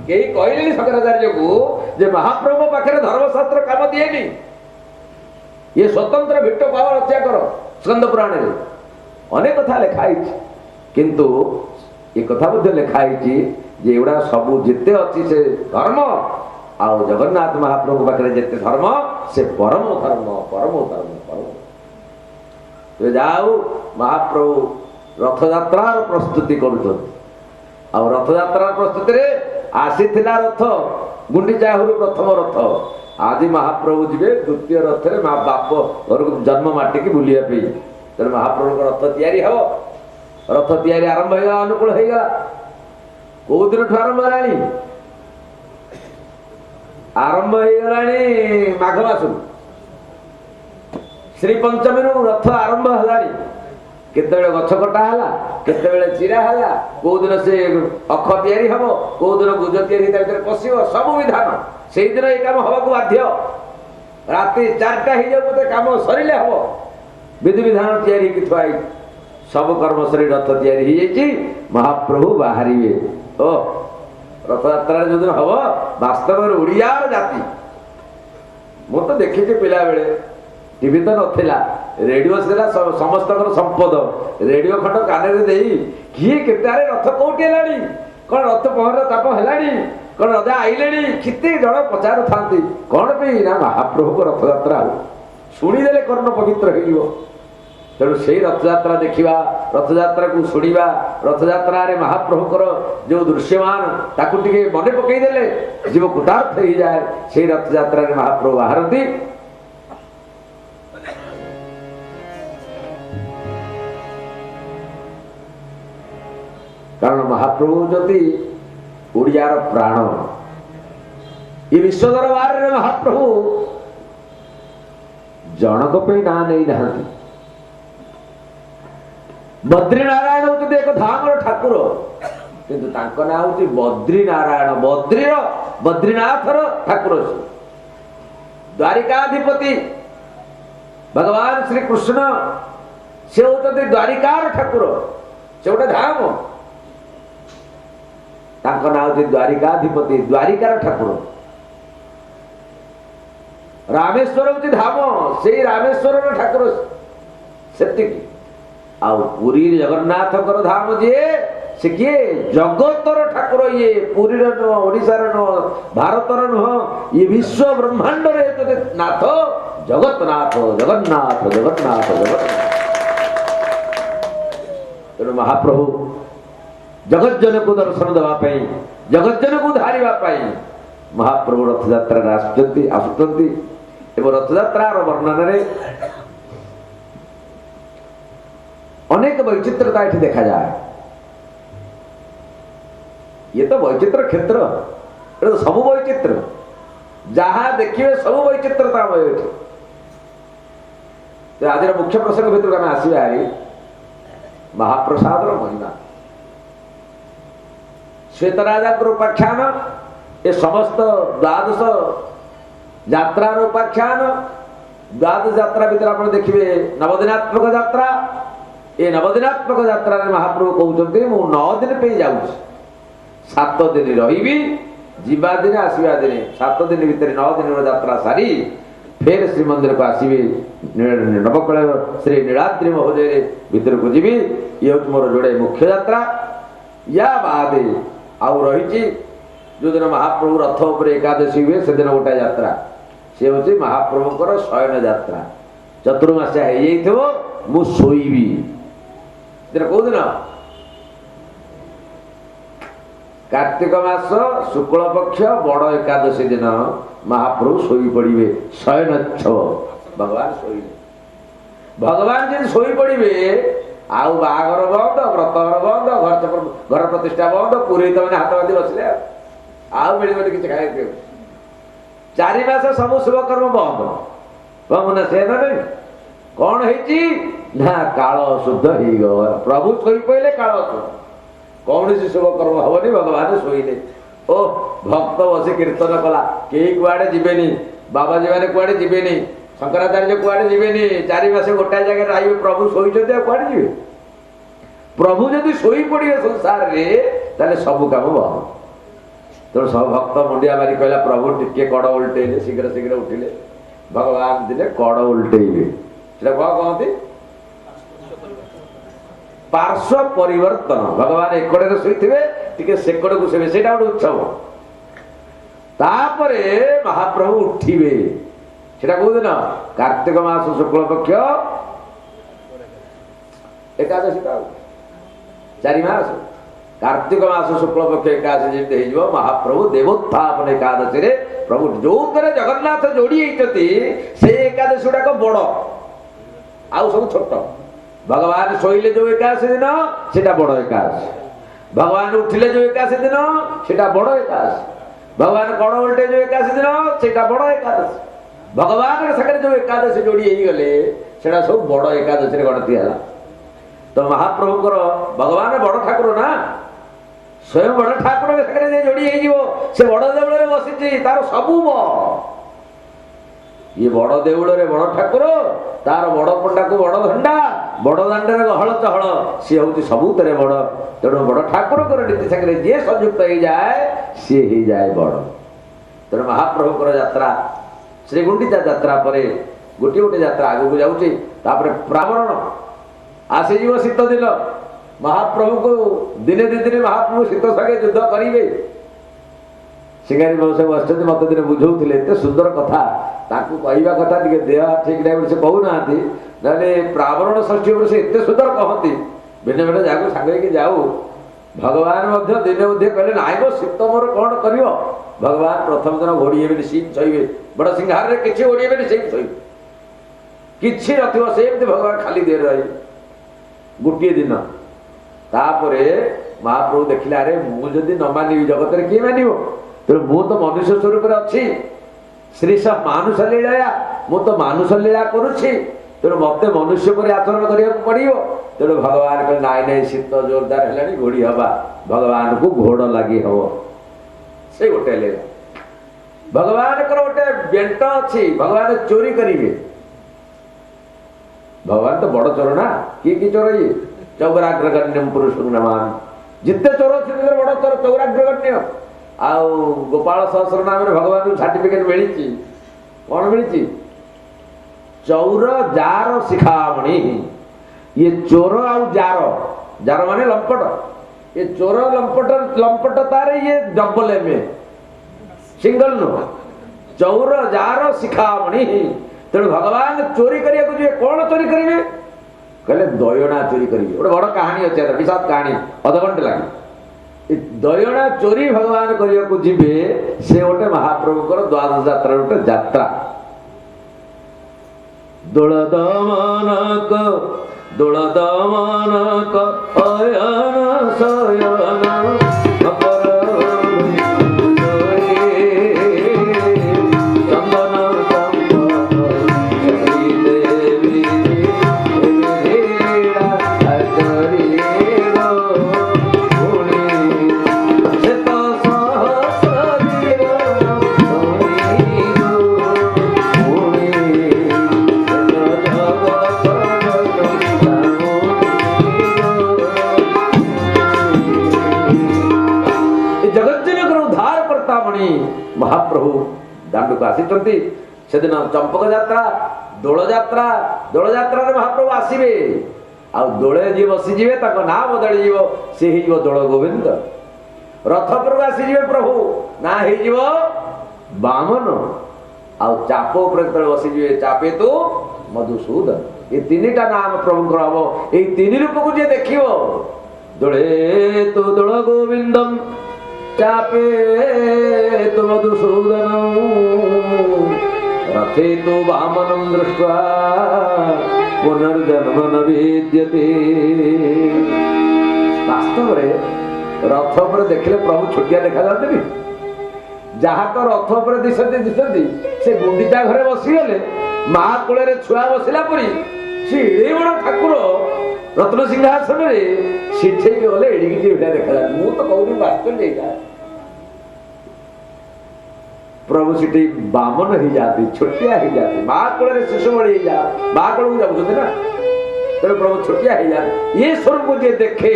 Speaker 1: कहीं कहले शंकराचार्य को जे महाप्रभु पाखे धर्मशास्त्र काम दिए ये स्वतंत्र भिट्ट पावर रक्षा कर स्कंद पुराण में अनेक कथा लिखाई किंतु ये कथा लिखाई एगुड़ा सब जिते अच्छी से धर्म आउ जगन्नाथ महाप्रभु पाखे जिते धर्म से परम धर्म परम धर्म परम जाऊ महाप्रभु रथयात्रार प्रस्तुति करुछन आ रथयात्रार प्रस्तुति रे आसीथिला रथ गुंडीचाहुर प्रथम रथ आज महाप्रभु जीवे द्वितीय रथ रे माँ बाप घर जन्म माटी की बुलिया पे तेरे महाप्रभु रथ तैयारी हबो रथ तैयारी आरंभ होगा अनुकूल होगा कौ दिन आरंभ है आरंभ हो माघ मास श्री पंचमी रथ आरंभ है केते गछ कटा है केते चिरा है कौ दिन से अख तैयारी हम कौ दिन गुज तैयारी पशिव सब विधान से दिन ये कम हवा बाध्य राति 4टा हो जाए कम सरिले हम विधि विधान तैयारी की थुआई सब कर्मचारी रथ तैयारी हो महाप्रभु बाहर ओ रथयात्रा जो दिन हम वास्तव में ओडिया जाति मु तो देखी पिला बेले टीवी तो नथिला रेडियो से समस्त संपद रेडियो खंड कान किए केते रथ कौटी है कौन रथ पहर ताप है कौन रजा आईले केते जन पचार था कौन पे ना महाप्रभु रथयात्रा शुणीदे कर्ण पवित्र हो तेणु से रथयात्रा देखा रथयात्रा को शुणा रथयात्रा महाप्रभुकर जो दृश्यमान ताकू टे मन पकईदे जीव कृतार्थ हो जाए से रथयात्रा महाप्रभु बाहरती कारण महाप्रभु जदि ओडियार प्राण ये विश्व दरबार में महाप्रभु जनक पे ना नहीं ना बद्रीनारायण होते एक धाम ठाकुर किंतु तांको ना होती बद्रीनारायण बद्रीर बद्रीनाथर ठाकुर द्वारिकाधिपति भगवान श्री कृष्ण से होते द्वारिकार ठाकुर से गोटे धाम तांको ना होती द्वारिकाधिपति द्वारिकार ठाकुर रामेश्वर होती धाम से रामेश्वर ठाकुर से आउ पुरी जगन्नाथ धाम जी से किए जगतर ठाकुर ये पुरी नुह ओडिशार नुह भारतर नुह ये विश्व ब्रह्मांड नाथ जगतनाथ जगन्नाथ जगन्नाथ जगन्नाथ तेणु महाप्रभु जगज्जन को दर्शन देवाई जगज्जन को धारिवाई महाप्रभु रथयात्रा आसुच्च रथयात्रार वर्णन में अनेक वैचित्रता ये देखा जाए ये तो वैचित्र क्षेत्र तो सब वैचित्र जहाँ देखिए सब वैचित्रता तो आज मुख्य प्रसंग भर आम आसवा महाप्रसाद महिमा श्वेतराजा उपाख्यान ये समस्त द्वादश यात्रार उपाख्यान द्वादश यात्रा भर आप देखिए नवदिनात्मक यात्रा ये नवदिनात्मक यात्रा महाप्रभु कहते मु 9 दिन पे जाऊँ 7 दिन रही जीवा दिन आसवा दिन 7 दिन भितर 9 दिन यात्रा सारी फिर श्रीमंदिर को आसबि नवकल श्री नीलाद्रि महोदय भीतर को जीवी ये हूँ मोर जोड़े मुख्य यात्रा या बाद आउ रही जो दिन महाप्रभु रथ उपर एकादशी हुए से दिन गोटा यात्रा सी हूँ महाप्रभुकर शयन यात्रा चतुर्मास्या हो मु शोइबी कौ दिन कार्तिक मास शुक्ल पक्ष बड़ एकादशी दिन महाप्रभु शोई पड़े शयनोत्सव भगवान शोइले भगवान जी शोई पड़े आउ बाहागर बंद व्रतघर बंद घर प्रतिष्ठा बंद पुरोहित मैंने हाथ बांधि बसले आउ मिलने किसी खाए 4 मास सब शुभ कर्म बंद कम ना से नहीं कौन है ना काल अशुद्ध हो प्रभु शोई पड़े काल अशुद्ध कौन सी शुभ कर्म हवनी भगवान शोइले ओ भक्त बसी कीर्तन कला कई कुआड़े जीवेनी बाबाजी मैंने कुआड़े जीवेनी शंकराचार्य कुआड़े जीवेनी 4 मास गोटाए जगह रही प्रभु शोइछन्ते कुआड़े जीवे प्रभु जदि शोई पड़े संसार रे सब काम बंद तेणु सब भक्त मुंडिया मारी कहला प्रभु टिके कड़ उल्टेले शीघ्र शीघ्र उठिले भगवान दिले कड़ उल्टेबे कौन कहते पार्श्व परिवर्तन भगवान एकड़े शोथे सेकड़ को सेवे से गोटे उत्सव तापरे महाप्रभु उठिबे सेटा कौ दिन कार्तिक मास शुक्ल पक्ष एकादशी तो चारि मास कार्तिक मास शुक्ल पक्ष एकादशी जमी महाप्रभु देवोत्थापन एकादशी रे प्रभु जो जगन्नाथ जोड़ी होती से एकादशी गुड़ाक बड़ आउ सब छोट भगवान शोले जो एकादशी दिन सेटा बड़ एकादशी भगवान उठिले जो एकादशी दिन सेटा बड़ एकादशी भगवान कण उल्टे जो एकादशी दिन सेटा बड़ एकादशी भगवान सागर जो एकादशी जोड़ी गले सेटा सब बड़ एकादशी गणति है तो महाप्रभुकर भगवान बड़ ठाकुर ना स्वयं बड़ ठाकुर सागर जोड़ी से बड़ देवल बसी तार सबू ये बड़ देउल बड़ ठाकुर तार बड़ पंडा को बड़ धंडा बड़ दांडे गहल चहल सी हूँ सबुतरे बड़ तेणु बड़ ठाकुर नीति सागर जी संयुक्त हो जाए सी ही जाए बड़ तेणु महाप्रभुकर यात्रा श्री गुंडीचा यात्रा पर गोटे गोटे यात्रा आगू को जाऊँगी प्रावरण आसीज शीत दिन महाप्रभु को दिने दी दिन महाप्रभु शीत संगे युद्ध करेंगे सिंगारी मौसम बस मत दिन बुझाऊे एत सुंदर कथा कहवा कथा देह ठीक नहीं से कहूना ना प्रावरण षष्ठी से एत सुंदर कहती भिन्न भिन्न जगह सांगे जाऊ भगवान दिने मध्य कहले नाई गो शीत मोर कौन कर भगवान प्रथम दिन घोड़ी सीम छईबे बड़ सिंहार में किसी घोड़ी सीम छईबे किसी नथिबो सेमती भगवान खाली देह रही गोटे दिन तापरे महाप्रभु देखिले अरे मुझे न मानी जगत में किए मान तेणु मु तो मनुष्य स्वरूप अच्छी श्री स मानुष लीला मु तो मानुष लीला करुच्छी तेणु मत मनुष्य पर आचरण करा पड़ो तेणु भगवान कहे नाई नाई शीत जोरदार है घोड़ी हवा भगवान को घोड़ लगी हम से गोटे लीला भगवान गोटे बेंट अच्छी भगवान चोरी करेंगे भगवान तो बड़ चोर ना कि चोर ये चौराग्रगण्यम पुरुष नमान जिते चोर अच्छे बड़ चोर चौराग्रगण्य आउ गोपाल सहस्र नाम भगवान सर्टिफिकेट मिली कौन मिली चौर जार शिखामणि ये चोर आउ जार जार माने लंपट ये चोर लंपट तारे ये डबल एम सिंगल नुह चौर जार शिखामणि तेणु भगवान चोरी करने कौन चोरी करेंगे कहले दयना चोरी करेंगे गोटे बड़ कहानी अच्छे विषाद कहानी अध घंटे लगे दयना चोरी भगवान करने को जीवे से गोटे महाप्रभुकर द्वादश यात्रा गोटे यात्रा दोल दमनक अयन शयन महाप्रभु दांड को आसी से दिन चंपक यात्रा दोल यात्रा महाप्रभु आसवे आोले जी बसीजे ना बदली सी हो दोल गोविंद रथ पर आसीजे प्रभु ना हो बामन आउ चाप बसीजे चापे तो मधुसूदन ये तीनटा नाम प्रभु हम ये तीन रूप को जी देख दोले तो दोल गोविंदम चापे तो मधुसूदन रथे तो वामनम दृष्ट्वा पुनर्जन्म न विद्यते वास्तव में रथ पर देखले प्रभु छोटिया देखा जाते जहाँ तो रथ पर दिशती से गुंडीचा घरे बसीगले माँ कोल छुआ बसला परी सी एड़े बड़ ठाकुर रत्न सिंहासन में सीठे गले एड़िकी देखा जाए मु तो कहूँ आश्चर्य प्रभु सीटी बामन हो जाती छोटिया हो जाती माँ कोल शिशु बड़ी जा माँ कोल को जाऊँ ना तेरे प्रभु छोटिया हो जाती ये स्वरूप जी देखे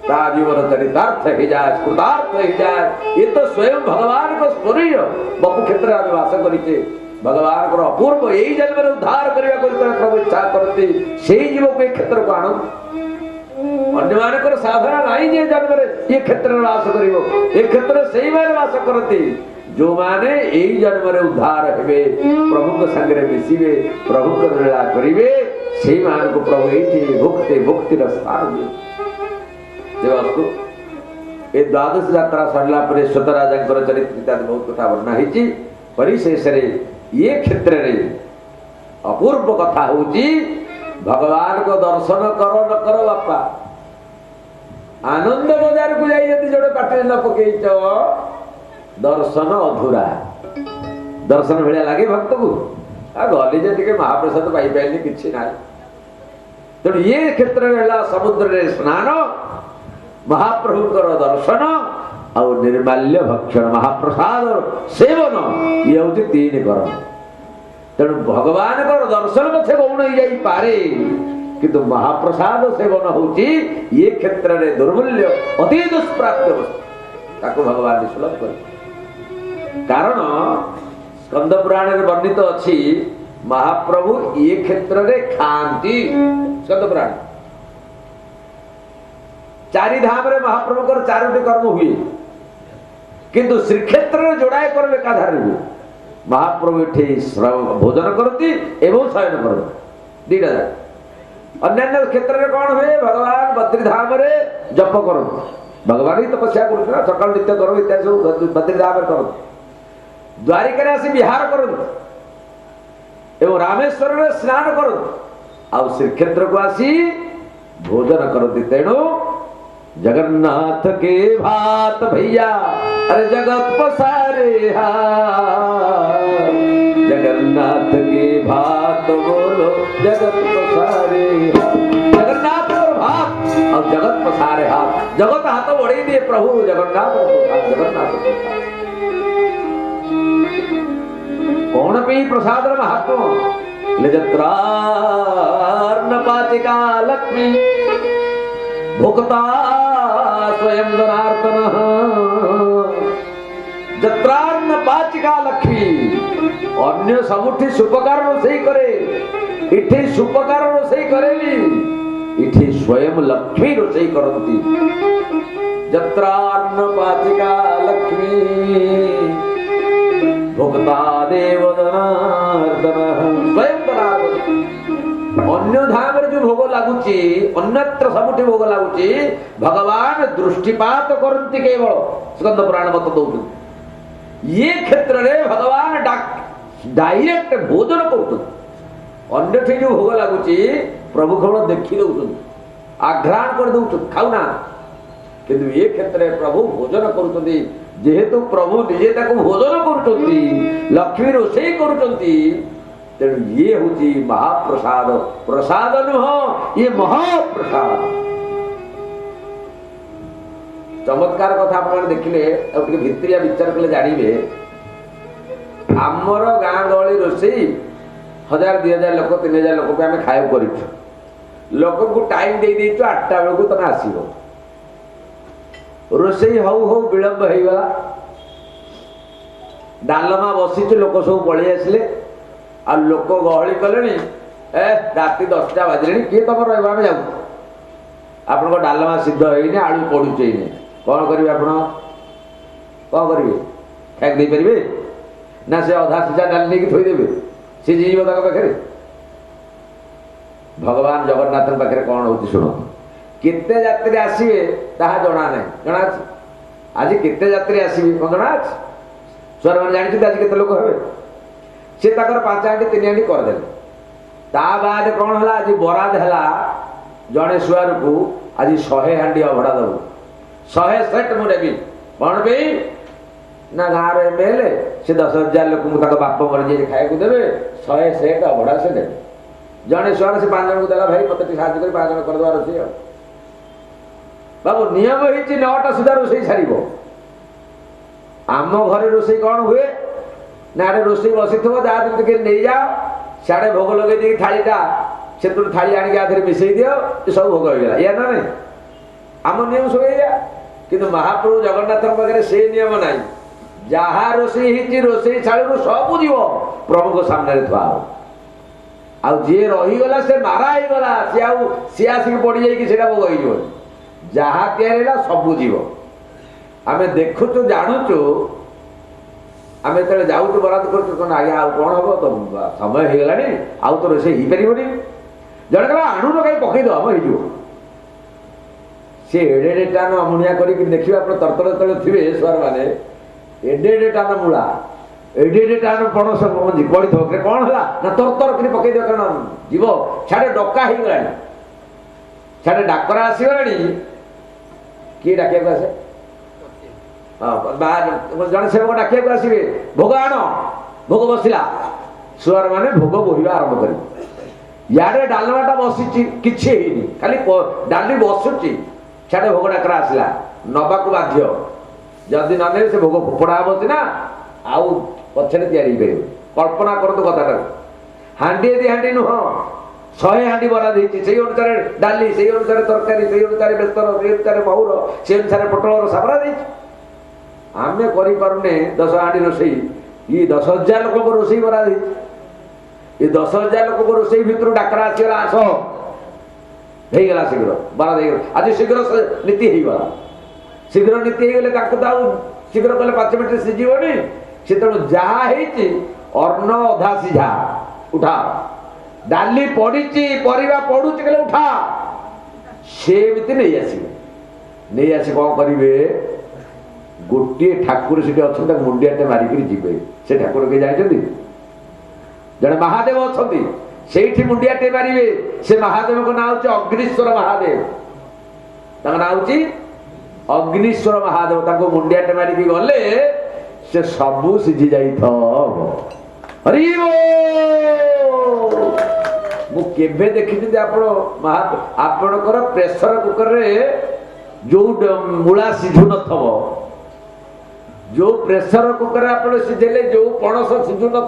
Speaker 1: जीवन चरितार्थ हो जाए कृतार्थ हो जाए ये तो स्वयं भगवान को शरीर बपु क्षेत्र में वास करे भगवान को अपूर्व यही जन्म में उद्धार करने प्रभु इच्छा करती से जीव को क्षेत्र को आण अन्य साधना नहीं जे जन्म ये क्षेत्र में वास कर क्षेत्र से वास करती जो माने यही जन्म में उद्धार हे प्रभु के संगे मिसिबे प्रभु को लीला करेंगे से मान को प्रभु ये भुक्ति भुक्तिर स्थान दिए। ये द्वादश यात्रा सरला पर श्वेत राजा चरित्र इत्यादि बहुत कथा वर्णना होती। परिशेष ये क्षेत्र रे अपूर्व कथा होची भगवान को दर्शन करो न करो बापा आनंद बजार को जाई यदि जोड़े पाटे न पकेइच दर्शन अधूरा दर्शन भलिया लागे भक्त को आ गली जे टिके महाप्रसाद पाई पाइली किछि नाही। तो ये क्षेत्र रहला समुद्र रे स्नान महाप्रभुकर दर्शन और निर्माल्य भक्षण महाप्रसाद सेवन ये होची तीन करण। तेणु भगवान को दर्शन पछे गौण ही जाई पारे किंतु महाप्रसाद सेवन होची ये क्षेत्र रे दुर्मूल्य अति दुष्प्राप्य वस्तु ताको भगवान सुलभ कर। कारण स्कंद पुराण रे वर्णित अछि महाप्रभु ये क्षेत्र रे खांती। स्कंद पुराण चारि धाम रे महाप्रभु कर चारोटी कर्म हुए किंतु श्रीक्षेत्र रे जोड़ाए कर्म एकाधारे हुए। महाप्रभु एठे भोजन करती एवं शयन करती दीटा जाक। अन्य क्षेत्र रे कौन हुए भगवान बद्रीधाम रे जप करती भगवान ही तपस्या करते ना सकाल नित्य करो इत्यादि सब बद्रीधाम रे करती। द्वारिका रे आसी विहार करती एवं रामेश्वर रे स्नान करती और श्रीक्षेत्र को आसी भोजन करती। तेणु जगन्नाथ के भात भैया अरे जगत पसारे जगन्नाथ के भात बोलो जगत पसारे जगन्नाथ और भात और जगत पसारे हाथ जगत हाथ बढ़े दिए प्रभु जगन्नाथ जगन्नाथ कौन पे प्रसाद महात्मा जत्रार्ण पाचिका लक्ष्मी भुक्ता स्वयं जनार्दन जत्रान्न पाचिका लक्ष्मी अन्य सबुठी सुपकार रोषेई करे इठे सुपकार रोषेई करेली इठे स्वयं लक्ष्मी रोषेई करती। जत्रान्न पाचिका लक्ष्मी भुक्ता देव जनार्दन स्वयं जनार्दन। अन्य धाम रे जो भोग लागुची अन्यत्र सबुठी भोग लागुची भगवान दृष्टिपात करती केवल स्कंद पुराण मत दौचुं। ये क्षेत्र रे भगवान डायरेक्ट भोजन करते अन्य जो भोग लागुची प्रभु केवल देखी दौचुं आघ्राण कर दौचुं खाऊना किंतु ये क्षेत्र रे प्रभु भोजन करुचंती जेहेतु प्रभु निजे ताको भोजन करुचंती लक्ष्मी रोषेई करुचंती। तेणु ये होची महाप्रसाद प्रसाद नुह ये महाप्रसाद। चमत्कार कथा आप देखिले भित्रिया विचार कले जानवे आमर गाँ गहली रोषेई 1000 2000 लोक 3000 लोक पे आम खाया कर लोक को टाइम दे देचु 8टा बेलू तुम आसब रोषेई हऊ हऊ विलंब हो गला डालमा बसीचु लोक सब पलि आसिले आ लोक गहली कले राति 10टा बाजिले किए तुम रहा जाऊ आप डालमा सिद्ध होनी आलू पड़ुचे कौन करेंगे आप कौन करेंगे खाई दे पारे ना से अधा सीधा डाली नहीं थोदेवे सी जीव पाखे भगवान जगन्नाथ पाखे कौन हो शुण केते यात्री आसवे ता जना ना जना आज केते यात्री आसवे कौन जना स्वर मैंने जानते आज केते लोक हे सी 5 आंटी 3 आंटी करदे ता बाद कौन है आज बराद है जड़े सुआर को आज 100 हांडी अभड़ा दबू 100 सेट मुझे कौन पे ना गाँव एमएलए से 10,000 लोक बाप मरी खाया देवे 100 सेट अभड़ा से दे जड़े सुआर से 5 जन को देगा भाई मत साहय कर 5 जन करदे रोषे बाबू नियम हो 9टा सुधा रोषे छाड़ आम घरे रोषे कौन हुए ना रोषे बसी थो जहाँ तुम नहीं जाओ सियाड़े भोग लगे दी थालीटा से तुम थाली आनिक आधे मिसई दियो सब भोग होगा या ना नहीं आम नियम सब कि महाप्रभु जगन्नाथ पाखे से नियम ना जहाँ रोषे रोषे छाड़ू सब जीव प्रभु को सामने थुआ आ जी रहीगला से मारा होगला सी आसिक पड़ जाए भोग हो जहाँ तैयार सबू जीव आम देखुचु जानुचु आम जो जाऊँ बराद कर आज्ञा आउ कौन हम तो समय हो गला आउ तो रोषे हो पार जड़े कह आणुन कहीं पकईद हम हो सी एडे टाण अमुनिया कर देखिए आप तरतर तले थे सुआर मैंने एडे टाण मूला एडे टाण पणस मंजी पड़ी थो कौन है ना तरतर कर पकईद कारण जीव छाड़े डका हो गला छाड़े डाकरा आसीगला किए डाकिया आसे जन सेवक डाकिया आसवे भोग आण भोग बसला सुआर मैंने भोग बोहिबा आरंभ कर यारे डालमाटा बसी किसी खाली डाली बसुची छाड़े भोग डाकरा आसला नवा को बाध्य जदि न से भोग फोपड़ा हम सीना आउ पछे तैयारी कर कल्पना करतु कथा हांडी दी हांडी नुह 100 हांडी बराद से अनुसार डाली से अनुसार तरकारी से अनुसार बेसर से अनुसार महुर से अनुसार पोटल साबरा आमे करें 10 हांडी रोषई ये 10,000 लोक रोषई बराद ये 10,000 लोक रोषई भितर डाकरा आसगला आस होगला शीघ्र बराद आज शीघ्र नीति होगा शीघ्र नीति होगले शीघ्र कले 5 मिनट सीझीबनी से तेणु जहाँ अर्ण अधा सीझा उठा डाली पड़ी परिवा पड़ुची कले उठा सेमती नहीं आस कौन करेंगे गोटे ठाकुर से अच्छा मुंडियाटे मारिक जी से ठाकुर किए जानते जड़े महादेव अच्छा से मुंडियाटे मारे से महादेव को ना हूँ अग्निश्वर महादेव ना हूँ अग्निश्वर महादेव मुंडियाटे मारिक गले से सबू सीझी जा मुझे देखी आपणकर प्रेसर कुकर रे जो मूला सीझु न जो प्रेसर कुकर आप सीझेले जो पणस सीझु न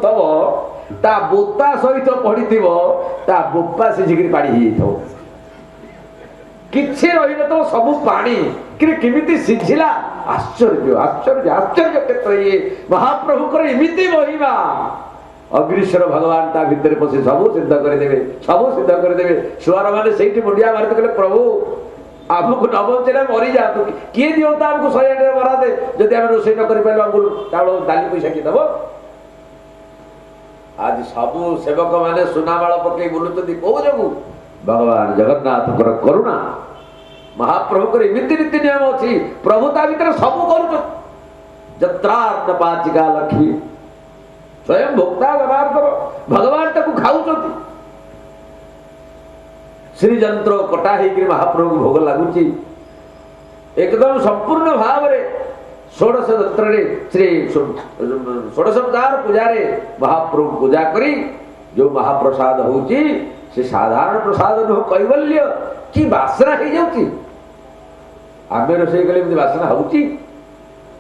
Speaker 1: ता बोता सहित पड़ी ता बोपा सीझिक पाड़ी हो किसी रही न तो सब पानी किमिति सीझिला आश्चर्य आश्चर्य आश्चर्य क्षेत्र ये महाप्रभु कर इमिति महिमा अग्निश्वर भगवान ता भितर पशि सब सिद्ध करदेवे सब सिद्ध करदेवे सुआर मैंने से मुंडिया मारते कहले प्रभु आमको न बचे मरी जातु किए दिवता आमको 100 हांडी बरा दे जदि आम रोषे न कर चाउल दाली पैसा किए दब आज सब सेवक मैंने सुनामाल पकई बुलुंट कौ जो भगवान जगन्नाथ करुणा महाप्रभु को एमती नीति नियम अच्छी प्रभु ता भीतर सब कर पाचिका लक्ष्मी स्वयं भोक्ता भगवान ताकू खाऊ श्रीजंत्र कटा हो महाप्रभु भोग लगुच एकदम संपूर्ण भाव षोडश जंत्र श्री षोडशोपचार पूजा महाप्रभु पूजा करी जो महाप्रसाद होची से साधारण प्रसाद नुह कैवल्य कि बासना हो जाऊँगी आमे रोषे कले बासना होती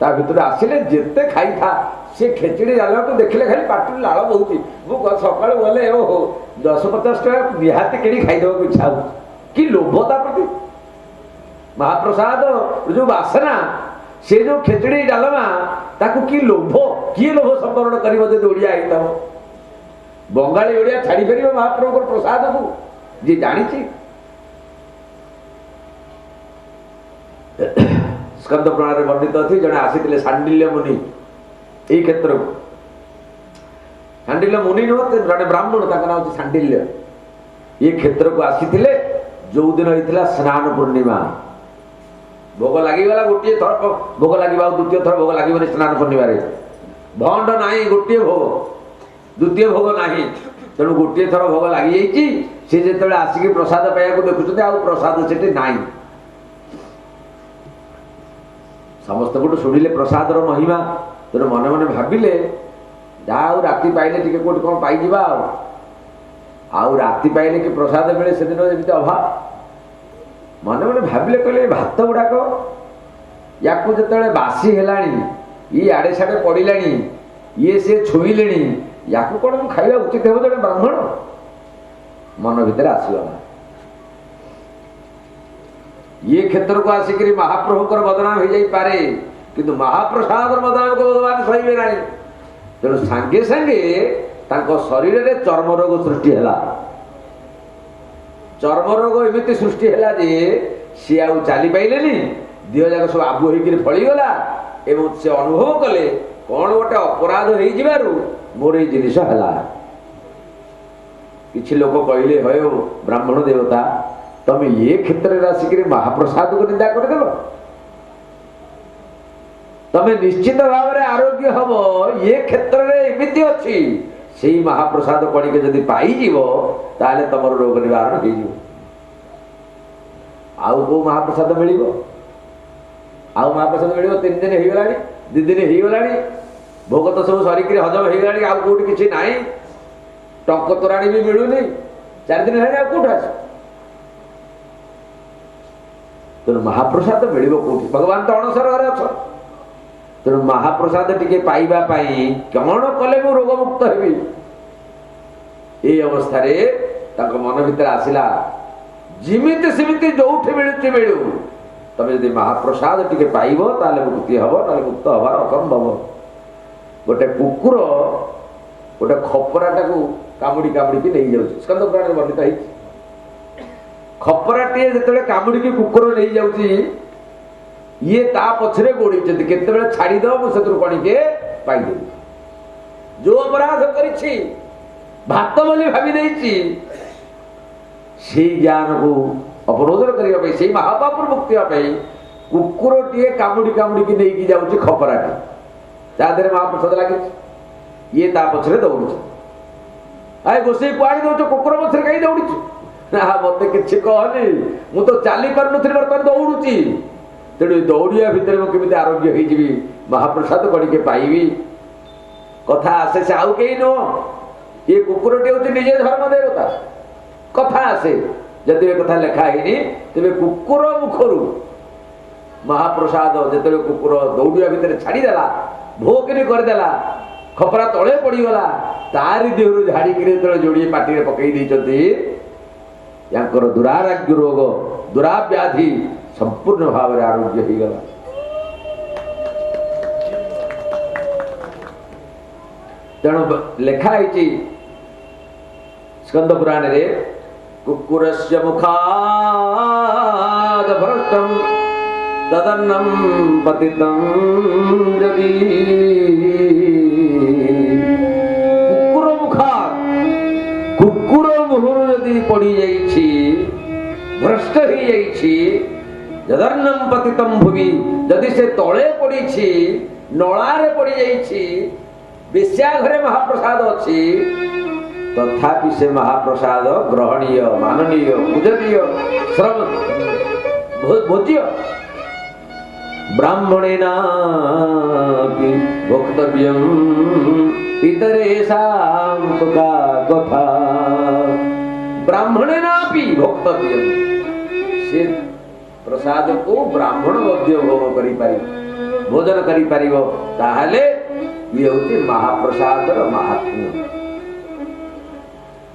Speaker 1: भितर आसिले जिते खाई था से खेचड़ी जाल को देखले खाली पाटी लाल बहुत मुझे सका गले ओहो 10-50 टका निहाती कि खाईदेव इच्छा हो कि लोभता प्रति महाप्रसाद जो बासना से जो खेचड़ी डालमा ताकू कि लोभ किए लोभ संवरण कर ओडिया होता बंगाली ओडिया छाड़ी पार महाप्रभु प्रसाद को जी जानी स्कंद पुराण वर्णित अच्छी जड़े आसी सांडिल्य मुनि यही क्षेत्र को सांडिल्य मुनि नुह जड़े ब्राह्मण ना हूँ सांडिल्य ये क्षेत्र को आसी जो दिन होता स्नान पूर्णिमा भोग लगिगला गोटे थर भोग लगे द्वितीय थर भोग लगे स्नान पूर्णिमा भंड ना गोटे भोग द्वितीय भोग ना तेणु गोटे थर भोग लगी सी जो आसिक प्रसाद पाइबा देखुं आ प्रसाद से नाई समस्त गोटे शुणिले प्रसादर महिमा तेणु मन मन भाविले जहाँ राति पाइले टी कौट कौन पाई आउ राति पाइले कि प्रसाद मिले से दिन जमी अभाव मन मन भाविले कहले भात गुड़ाक या जो बासी है ये आड़े साड़े पड़ा ये सी छुईले या कौन मुझे खाଇବା उचित हो जड़े ब्राह्मण मन भितर आसगला ये क्षेत्र को आसिक महाप्रभु बदनाम हो जाई पारे किंतु महाप्रसाद बदनाम को भगवान सही ना तेणु सांगे सांगे शरीर में चर्म रोग सृष्टि है चर्म रोग एमती सृष्टि है जे सी आउ चली पाइले देह जाक सब आबु होकर फलीगला एवं से अनुभव कले कौन गोटे अपराध हो मोर ये जिनिस है किसी लोग कहले हो ब्राह्मण देवता तुम ये क्षेत्र में आसिक महाप्रसाद को निंदा करदेल तमें निश्चित भाव में आरोग्य हम ये क्षेत्र में एमती अच्छी से महाप्रसाद कणिक जदि पाइज ताले तुम रोग निवारण हो आउ को महाप्रसाद मिल आउ महाप्रसाद मिल 3 दिन हो गला 2 दिन हो गला भोग तो सब सरिक हजम हो गला आउ कौट किसी ना टंक तोराणी भी मिलूनी 4 दिन है कौट आस तेणु महाप्रसाद मिल कौट भगवान तो अणसर घरे अछ तेणु महाप्रसाद टिके पाइबा पाई कौन कले मु रोग मुक्त हेबी ए अवस्था रे ताको मन भीतर आसिला जिमिति सिमिति जोठी मिलुची मिलू तमे यदि महाप्रसाद टिके पाइबो ताले मुक्ति हबो ताले मुक्त हबार असंभव गोटे कुकुर गोटे खपराटा को कामुड़ी कामुड़ी की नहीं जाउची स्कंद पुराण में वर्णित है खपराटी जेतेबेले कामुड़ी की कुकुर नहीं जाउची ये ता पछरे गोड़ी चंदी केतेबेले छाड़ी दो मु सतुर कणी के पाई दे जो अपराध करिछि भात बोली भाबी देछि से ज्ञान को अपरोधन करने से महापापुर मुक्ति कुकुर टे कामुड़ी कामुड़ी की नहीं जाऊँगी खपराटी तादेह महाप्रसाद लगे ये ता पछरे दौड़ आए गोसई कुआड़ी दौच कुकुर पछरे कहीं दौड़ी ना मत कि कहनी मु तो चली पार नी बर्तमान दौड़ुची तेणु दौड़िया भितर मुझे आरोग्य हो महाप्रसाद कड़के पाइबी कथा आसे से आउ कहीं नुह ये कुकुरटी हूँ निजे धर्म देवता कथा आसे जदि ये कथा लिखा है तेरे कुकुर मुखर महाप्रसाद जो कुकुर दौड़िया भितर छाड़देला भोकनी करदेला खपरा तले पड़गला तारी देहर झाड़ी जोड़े पार्टी पकई याकर दुरारोग्य रोग दुराव्याधि संपूर्ण भाव में आरोग्य हो गला तेणु लिखाई स्कंद पुराण रे कुक्कुरस्य मुखाद भ्रष्टं तदन्नं पतितं यदि कुक्कुर मुखाद कुक्कुर मुहर यदि पड़ी जाइछि भ्रष्ट हो जाइछि यदन्नं पतितं भुवि यदि से तळे पड़ीछि नळारे पड़ी जाइछि बेश्या घरे महाप्रसाद अच्छी तथापि से महाप्रसाद ग्रहणीय माननीय पूजनीय श्रम भोज्य ब्राह्मणेना भोक्तव्यम इतरेषां का कथा ब्राह्मणेना भोक्तव्यम से प्रसाद को ब्राह्मण मध्य भोग करि पारि भोजन करि पारिबो ताहाले ये होती महाप्रसाद महात्म्य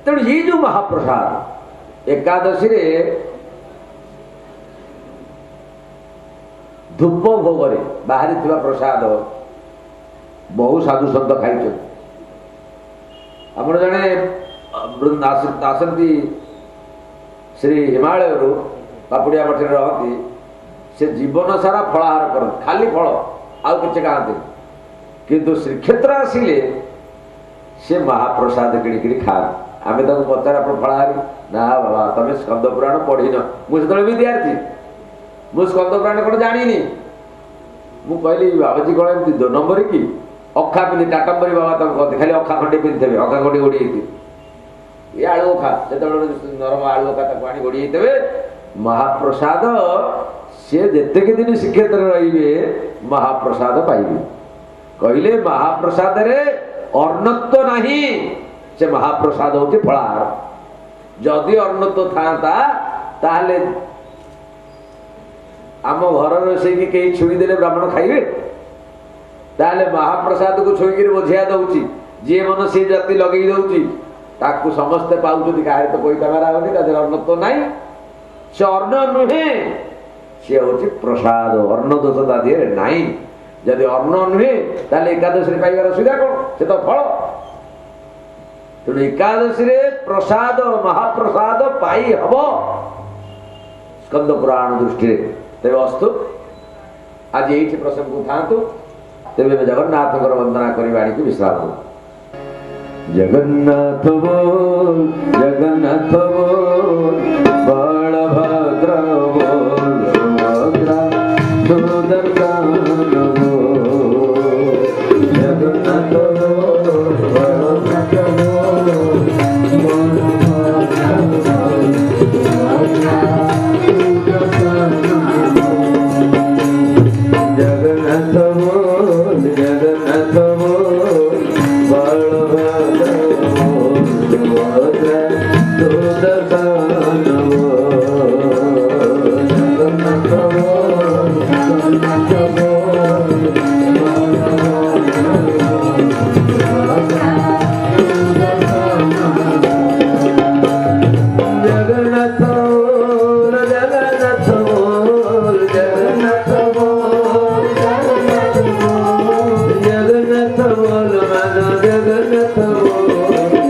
Speaker 1: तेणु ये जो महाप्रसाद एकादशी रे धूप भोग रे बाहरी थिबा प्रसाद बहु साधु संत खाई आपण जने आसंती श्री हिमालय रू बापुड़िया मठ रहती से जीवन सारा फलाहार कर खाली फल आउ किसी खाते किंतु श्रीक्षेत्र आसिले से महाप्रसाद किणिक खा आम तक पचार आप फलाहारी ना बाबा तुम स्कंद पुराण पढ़ी न मुझे विद्यार्थी मुझे स्कंद पुराण कौन जानी मु कहली बाबाजी कौन एमती 2 नंबर कि अखा पिंधि टाटम्बरी बाबा तुम कहते खाली अखा खंडे पिंधे अखा खंडे गोड़ी ये आलू अखा जो नरम आलू अखा तक गोड़ी महाप्रसाद से जेतेक दिन श्रीक्षेत्र रे महाप्रसाद पाइबे कहले महाप्रसाद रे अर्णत्व नहीं से महाप्रसाद होती फलाहार जदि अर्णत्व था ताले आम घर रोसे की कहीं छुईदे ब्राह्मण खाइबे ताले महाप्रसाद को छुईक बोझिया दौची जी मन सी जाति लगे दौची ताकू समस्ते पाउछथि काहे तो पैसा मारा होनी ता अर्णत्व नहीं से अर्ण नुहे सी हूँ प्रसाद अर्ण दोष ता दिए नहीं जदि अर्ण नुहे ताले एकादशी पाइबार सुविधा कौन से तो फल तेणु एकादशी प्रसाद महाप्रसाद पाई हम स्कंद पुराण दृष्टि तेज अस्तु आज ये प्रसंग था तेज जगन्नाथ वंदना करने विश्राम जगन्नाथ बोल, जगन्नाथ बोल, बलभद्र बोल, सुभद्रा सुदर्शन बोल। जगन्नाथ बोल, बलभद्र बोल, जगन्नाथ बोल, जगन्नाथ बोल, बलभद्र बोल, सुभद्रा सुदर्शन बोल। जगन्नाथ बोल, जगन्नाथ बोल, जगन्नाथ बोल, जगन्नाथ बोल, जगन्नाथ बोल, जगन्नाथ बोल, मानो जगन्नाथ बोल,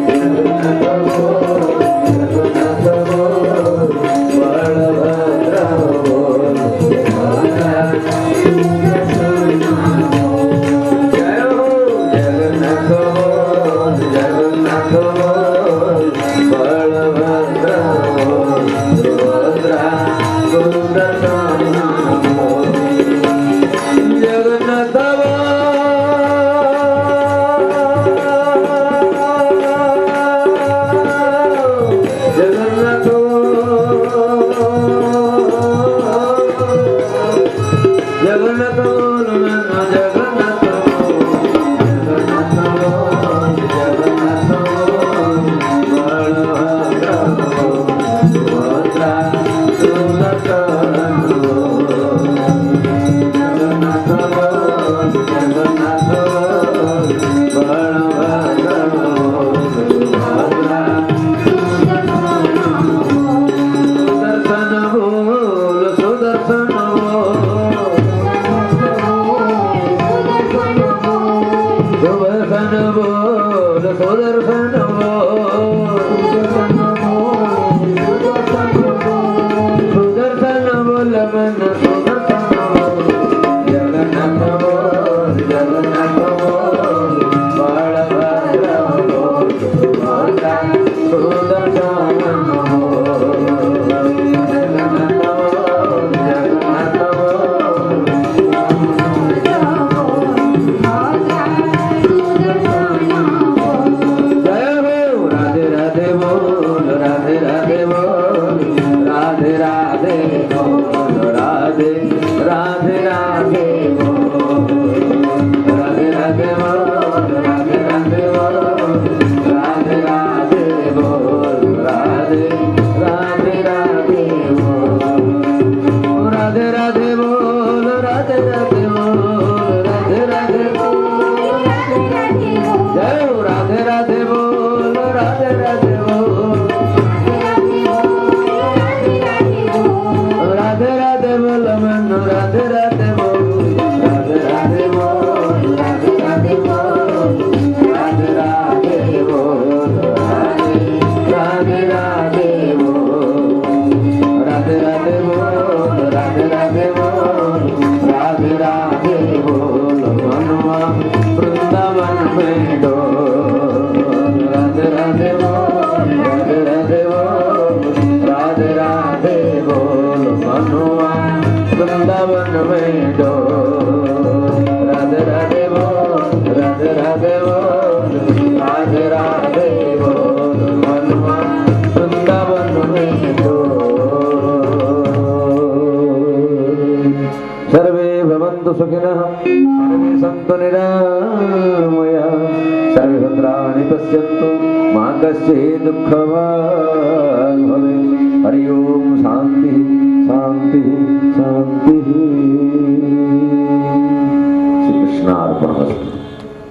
Speaker 1: जगन्नाथ बोल, जगन्नाथ बोल, बलभद्र बोल, जय हो जगन्नाथ बोल, जगन्नाथ बोल, बलभद्र बोल, सुभद्रा सुदर्शन बोल। जगन्नाथ जगन्नाथ जगन्नाथ बोल, मानो जगन्नाथ बोल, जगन्नाथ बोल, बलभद्र बोल, सुभद्रा सुदर्शन बोल। जगन्नाथ बोल, जगन्नाथ बोल, बलभद्र बोल, सुभद्रा सुदर्शन बोल, सुदर्शन बोल, सुदर्शन बोल, सुदर्शन बोल, सुदर्शन बोल, मन सुदर्शन बोल। जगन्नाथ बोल, जगन्नाथ बोल, बलभद्र बोल, सुभद्रा सुदर्शन बोल। जगन्नाथ बोल, जगन्नाथ बोल, जय हो राधे राधे बोल, राधे राधे बोल, राधे राधे बोल, राधे राधे राधे बोल, राधे राधे बोल, राधे राधे बोल, राधे राधे बोल, राधे राधे राधे बोल, राधे राधे बोल, राधे राधे बोल, राधे राधे बोल, जय हो राधे राधे बोल, राधे राधे बोल, राधे राधे बोल, मन राधे राधे बोल, राधे राधे बोल, राधे राधे बोल, राधे राधे बोल, राधे राधे बोल, राधे राधे बोल, राधे राधे बोल, राधे राधे बोल, मनवा वृंदावन में डोल। राधे राधे बोल, राधे राधे बोल, राधे राधे बोल, मनवा वृंदावन में डोल। राधे राधे बोल, राधे राधे बोल, राधे राधे बोल, मनवा वृंदावन में डोल। सर्वे भवन्तु सुखिनः, सर्वे सन्तु निरामयाः, सर्वे भद्राणि पश्यन्तु, मा कश्चित् दुःखभाग् भवेत्। हरि ओम शांति शांति शांति। श्री कृष्णार्पणमस्तु।